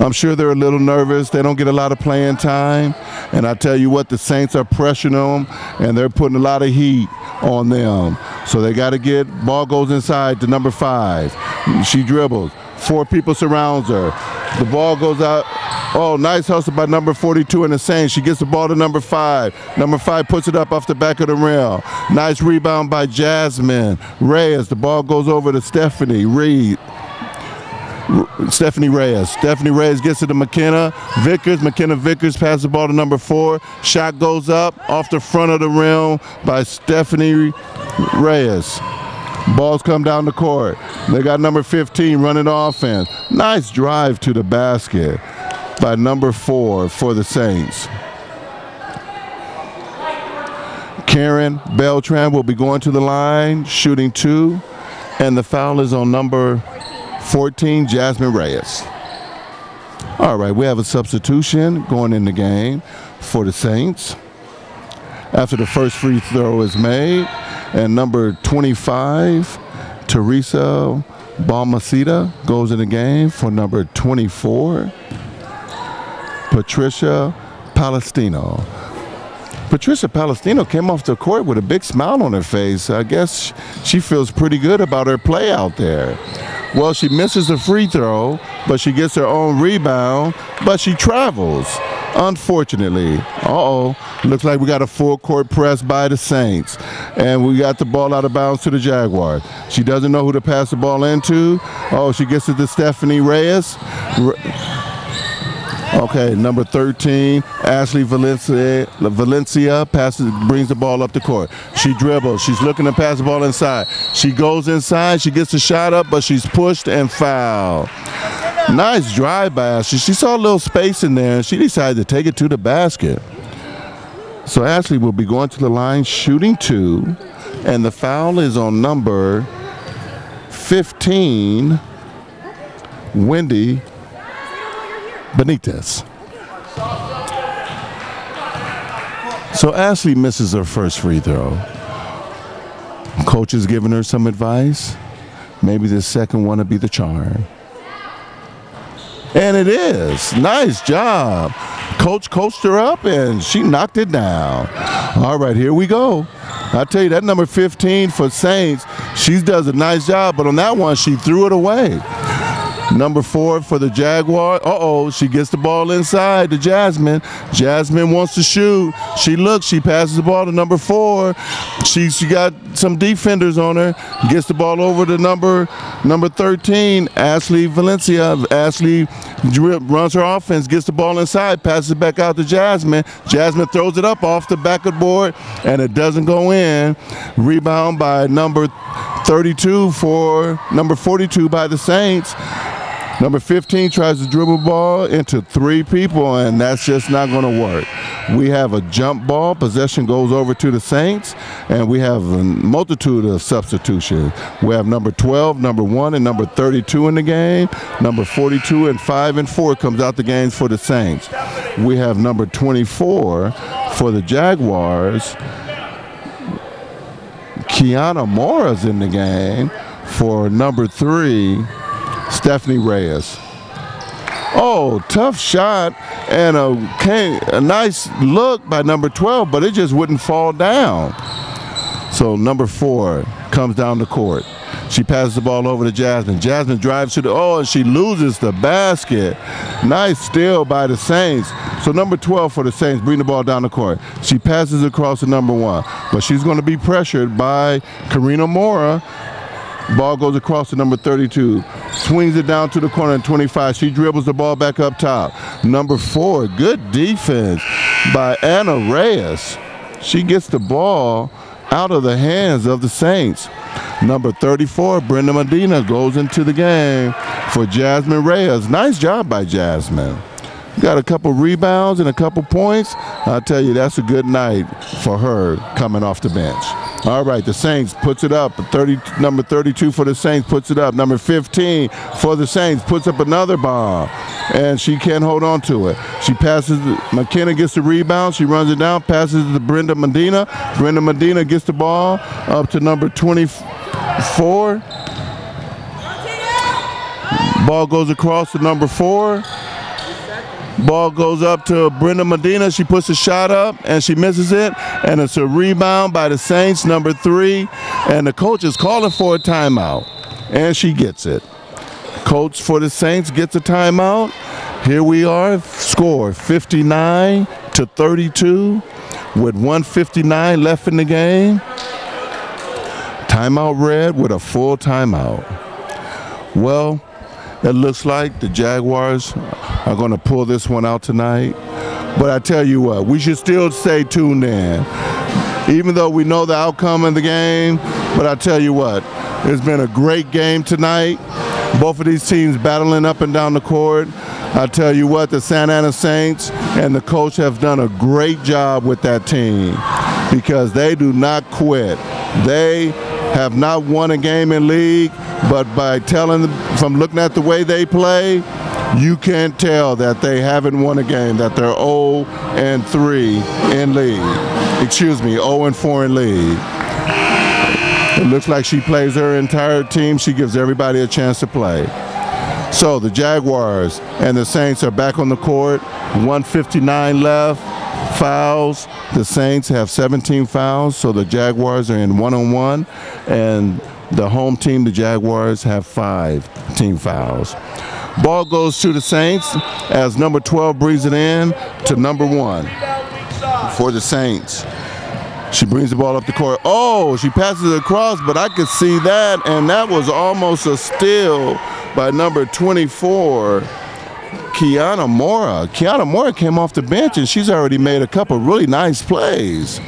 I'm sure they're a little nervous. They don't get a lot of playing time. And I tell you what, the Saints are pressuring them, and they're putting a lot of heat on them. So they got to get, ball goes inside to number 5. She dribbles. 4 people surrounds her. The ball goes out. Oh, nice hustle by number 42 in the Saints. She gets the ball to number 5. Number 5 puts it up off the back of the rim. Nice rebound by Jasmine Reyes. The ball goes over to Stephanie Reyes. Stephanie Reyes gets it to McKenna Vickers. McKenna Vickers passes the ball to number 4. Shot goes up off the front of the rim by Stephanie Reyes. Balls come down the court. They got number 15 running offense. Nice drive to the basket by number 4 for the Saints. Karen Beltran will be going to the line, shooting 2, and the foul is on number 14, Jasmine Reyes. All right, we have a substitution going in the game for the Saints. After the first free throw is made, and number 25, Teresa Balmaceda, goes in the game for number 24, Patricia Palestino. Patricia Palestino came off the court with a big smile on her face. I guess she feels pretty good about her play out there. Well, she misses a free throw, but she gets her own rebound, but she travels, unfortunately. Looks like we got a full court press by the Saints, and we got the ball out of bounds to the Jaguars. She doesn't know who to pass the ball into. Oh, she gets it to Stephanie Reyes. Okay, number 13, Ashley Valencia brings the ball up the court. She dribbles. She's looking to pass the ball inside. She goes inside. She gets the shot up, but she's pushed and fouled. Nice drive by Ashley. She saw a little space in there, and she decided to take it to the basket. So Ashley will be going to the line, shooting 2, and the foul is on number 15, Wendy Benitez. So Ashley misses her first free throw. Coach is giving her some advice. Maybe the second one will be the charm. And it is. Nice job. Coach coached her up and she knocked it down. All right, here we go. I tell you, that number 15 for Saints, she does a nice job, but on that one, she threw it away. Number 4 for the Jaguar. She gets the ball inside to Jasmine. Jasmine wants to shoot. She looks, she passes the ball to number 4. She got some defenders on her. Gets the ball over to number 13, Ashley Valencia. Ashley runs her offense, gets the ball inside, passes it back out to Jasmine. Jasmine throws it up off the back of the board, and it doesn't go in. Rebound by number 32 for number 42 by the Saints. Number 15 tries to dribble ball into 3 people, and that's just not going to work. We have a jump ball. Possession goes over to the Saints, and we have a multitude of substitutions. We have number 12, number 1, and number 32 in the game. Number 42 and 5 and 4 comes out the games for the Saints. We have number 24 for the Jaguars. Kiana Mora's in the game for number 3, Stephanie Reyes. Tough shot and a nice look by number 12, but it just wouldn't fall down. So number 4 comes down the court. She passes the ball over to Jasmine. Jasmine drives to the, and she loses the basket. Nice steal by the Saints. So number 12 for the Saints, bring the ball down the court. She passes across to number 1, but she's going to be pressured by Karina Mora. Ball goes across to number 32. Swings it down to the corner at 25. She dribbles the ball back up top. Number 4, good defense by Anna Reyes. She gets the ball out of the hands of the Saints. Number 34, Brenda Medina, goes into the game for Jasmine Reyes. Nice job by Jasmine. Got a couple rebounds and a couple points. I'll tell you, that's a good night for her coming off the bench. All right, the Saints puts it up. Number 32 for the Saints puts it up. Number 15 for the Saints puts up another bomb, and she can't hold on to it. She passes. McKenna gets the rebound. She runs it down, passes to Brenda Medina. Brenda Medina gets the ball up to number 24. Ball goes across to number 4. Ball goes up to Brenda Medina. She puts a shot up and she misses it. And it's a rebound by the Saints, number 3. And the coach is calling for a timeout. And she gets it. Coach for the Saints gets a timeout. Here we are, score 59-32 with 1:59 left in the game. Timeout red with a full timeout. Well, it looks like the Jaguars are going to pull this one out tonight. But I tell you what, we should still stay tuned in. Even though we know the outcome of the game, but I tell you what, it's been a great game tonight. Both of these teams battling up and down the court. I tell you what, the Santa Ana Saints and the coach have done a great job with that team because they do not quit. They have not won a game in league, but by from looking at the way they play, you can't tell that they haven't won a game, that they're 0-3 in league. Excuse me, 0-4 in league. It looks like she plays her entire team. She gives everybody a chance to play. So the Jaguars and the Saints are back on the court. 1:59 left. Fouls. The Saints have 17 fouls, so the Jaguars are in 1-on-1. And the home team, the Jaguars, have 5 team fouls. Ball goes to the Saints as number 12 brings it in to number 1 for the Saints. She brings the ball up the court. Oh, she passes it across, but I could see that, and that was almost a steal by number 24, Kiana Mora. Kiana Mora came off the bench, and she's already made a couple really nice plays.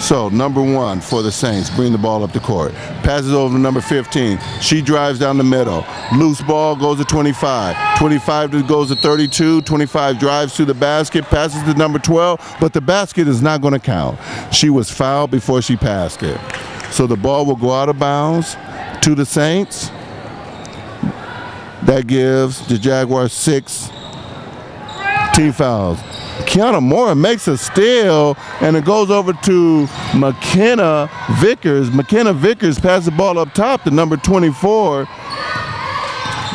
So, number 1 for the Saints, bring the ball up the court. Passes over to number 15. She drives down the middle. Loose ball goes to 25. 25 goes to 32. 25 drives to the basket, passes to number 12, but the basket is not going to count. She was fouled before she passed it. So the ball will go out of bounds to the Saints. That gives the Jaguars 6 team fouls. Kiana Mora makes a steal, and it goes over to McKenna Vickers. McKenna Vickers passes the ball up top to number 24,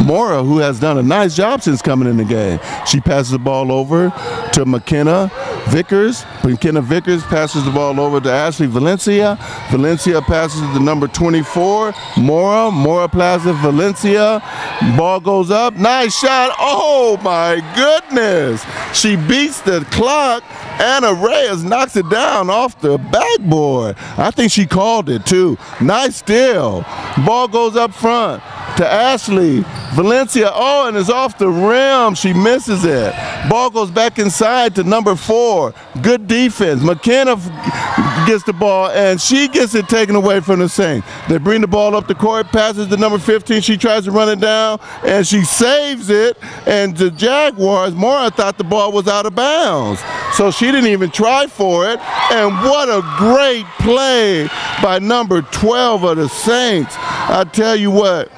Mora, who has done a nice job since coming in the game. She passes the ball over to McKenna Vickers. McKenna Vickers passes the ball over to Ashley Valencia. Valencia passes to number 24, Mora. Mora passes Valencia. Ball goes up. Nice shot. Oh, my goodness. She beats the clock. Anna Reyes knocks it down off the backboard. I think she called it, too. Nice steal. Ball goes up front to Ashley Valencia. Oh, and it's off the rim. She misses it. Ball goes back inside to number 4. Good defense. McKenna gets the ball, and she gets it taken away from the Saints. They bring the ball up the court, passes to number 15. She tries to run it down, and she saves it. And the Jaguars, Mora thought the ball was out of bounds, so she didn't even try for it. And what a great play by number 12 of the Saints. I tell you what,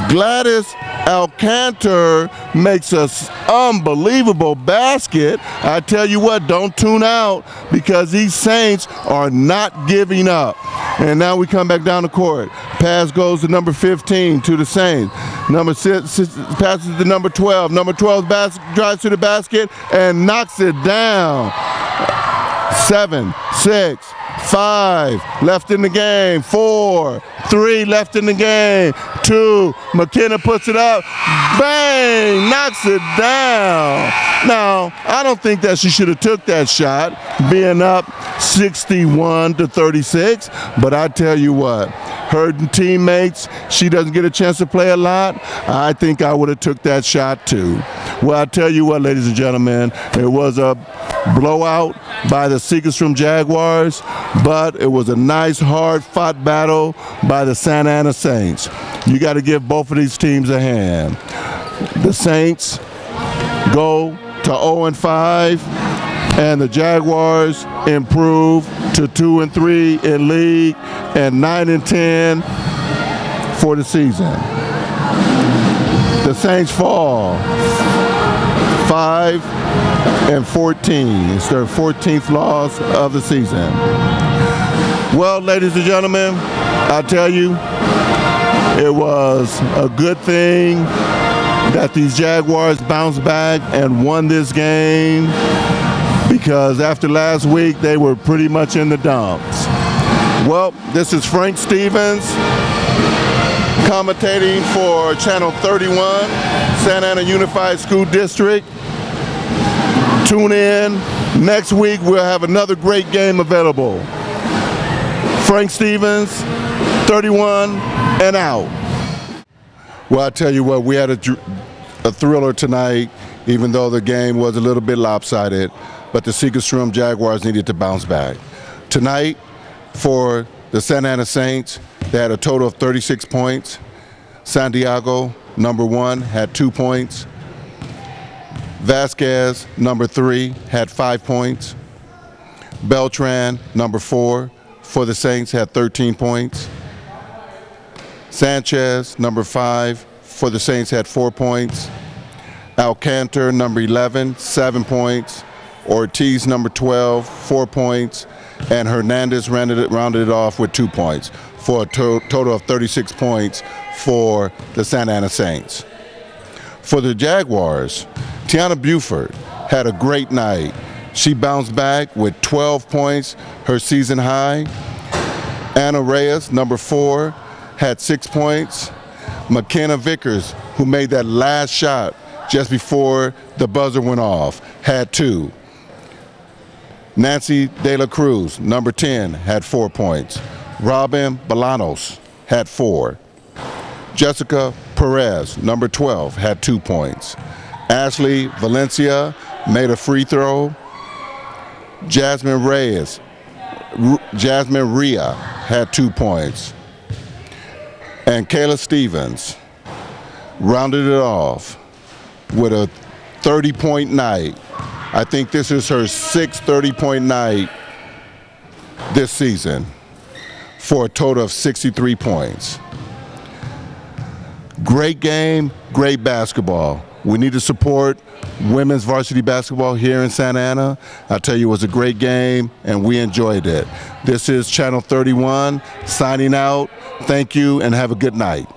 Gladys Alcantar makes an unbelievable basket. I tell you what, don't tune out because these Saints are not giving up. And now we come back down the court. Pass goes to number 15 to the Saints. Number 6 passes to number 12. Number 12 drives to the basket and knocks it down. 7, 6, 5 left in the game. 4, 3 left in the game. 2, McKenna puts it up. Bang! Knocks it down. Now, I don't think that she should have took that shot, being up 61-36. But I tell you what, her teammates, she doesn't get a chance to play a lot. I think I would have took that shot too. Well, I tell you what, ladies and gentlemen, it was a blowout by the Segerstrom Jaguars, but it was a nice, hard-fought battle by the Santa Ana Saints. You got to give both of these teams a hand. The Saints go to 0-5. And the Jaguars improved to 2-3 in league and 9-10 for the season. The Saints fall 5-14. It's their 14th loss of the season. Well, ladies and gentlemen, I tell you, it was a good thing that these Jaguars bounced back and won this game, because after last week, they were pretty much in the dumps. Well, this is Frank Stevens commentating for Channel 31, Santa Ana Unified School District. Tune in. Next week, we'll have another great game available. Frank Stevens, 31 and out. Well, I tell you what, we had a thriller tonight, even though the game was a little bit lopsided, but the Segerstrom Jaguars needed to bounce back. Tonight, for the Santa Ana Saints, they had a total of 36 points. Santiago, number 1, had 2 points. Vasquez, number 3, had 5 points. Beltran, number 4, for the Saints, had 13 points. Sanchez, number 5, for the Saints, had 4 points. Alcantar, number 11, 7 points. Ortiz, number 12, 4 points. And Hernandez rounded it off with 2 points, for a total of 36 points for the Santa Ana Saints. For the Jaguars, Tiana Buford had a great night. She bounced back with 12 points, her season high. Anna Reyes, number 4, had 6 points. McKenna Vickers, who made that last shot just before the buzzer went off, had 2. Nancy De La Cruz, number 10, had 4 points. Robin Bolanos had 4. Jessica Perez, number 12, had 2 points. Ashley Valencia made a free throw. Jasmine Rhea had 2 points. And Kayla Stevens rounded it off with a 30-point night. I think this is her 6th 30-point night this season, for a total of 63 points. Great game, great basketball. We need to support women's varsity basketball here in Santa Ana. I tell you, it was a great game, and we enjoyed it. This is Channel 31 signing out. Thank you, and have a good night.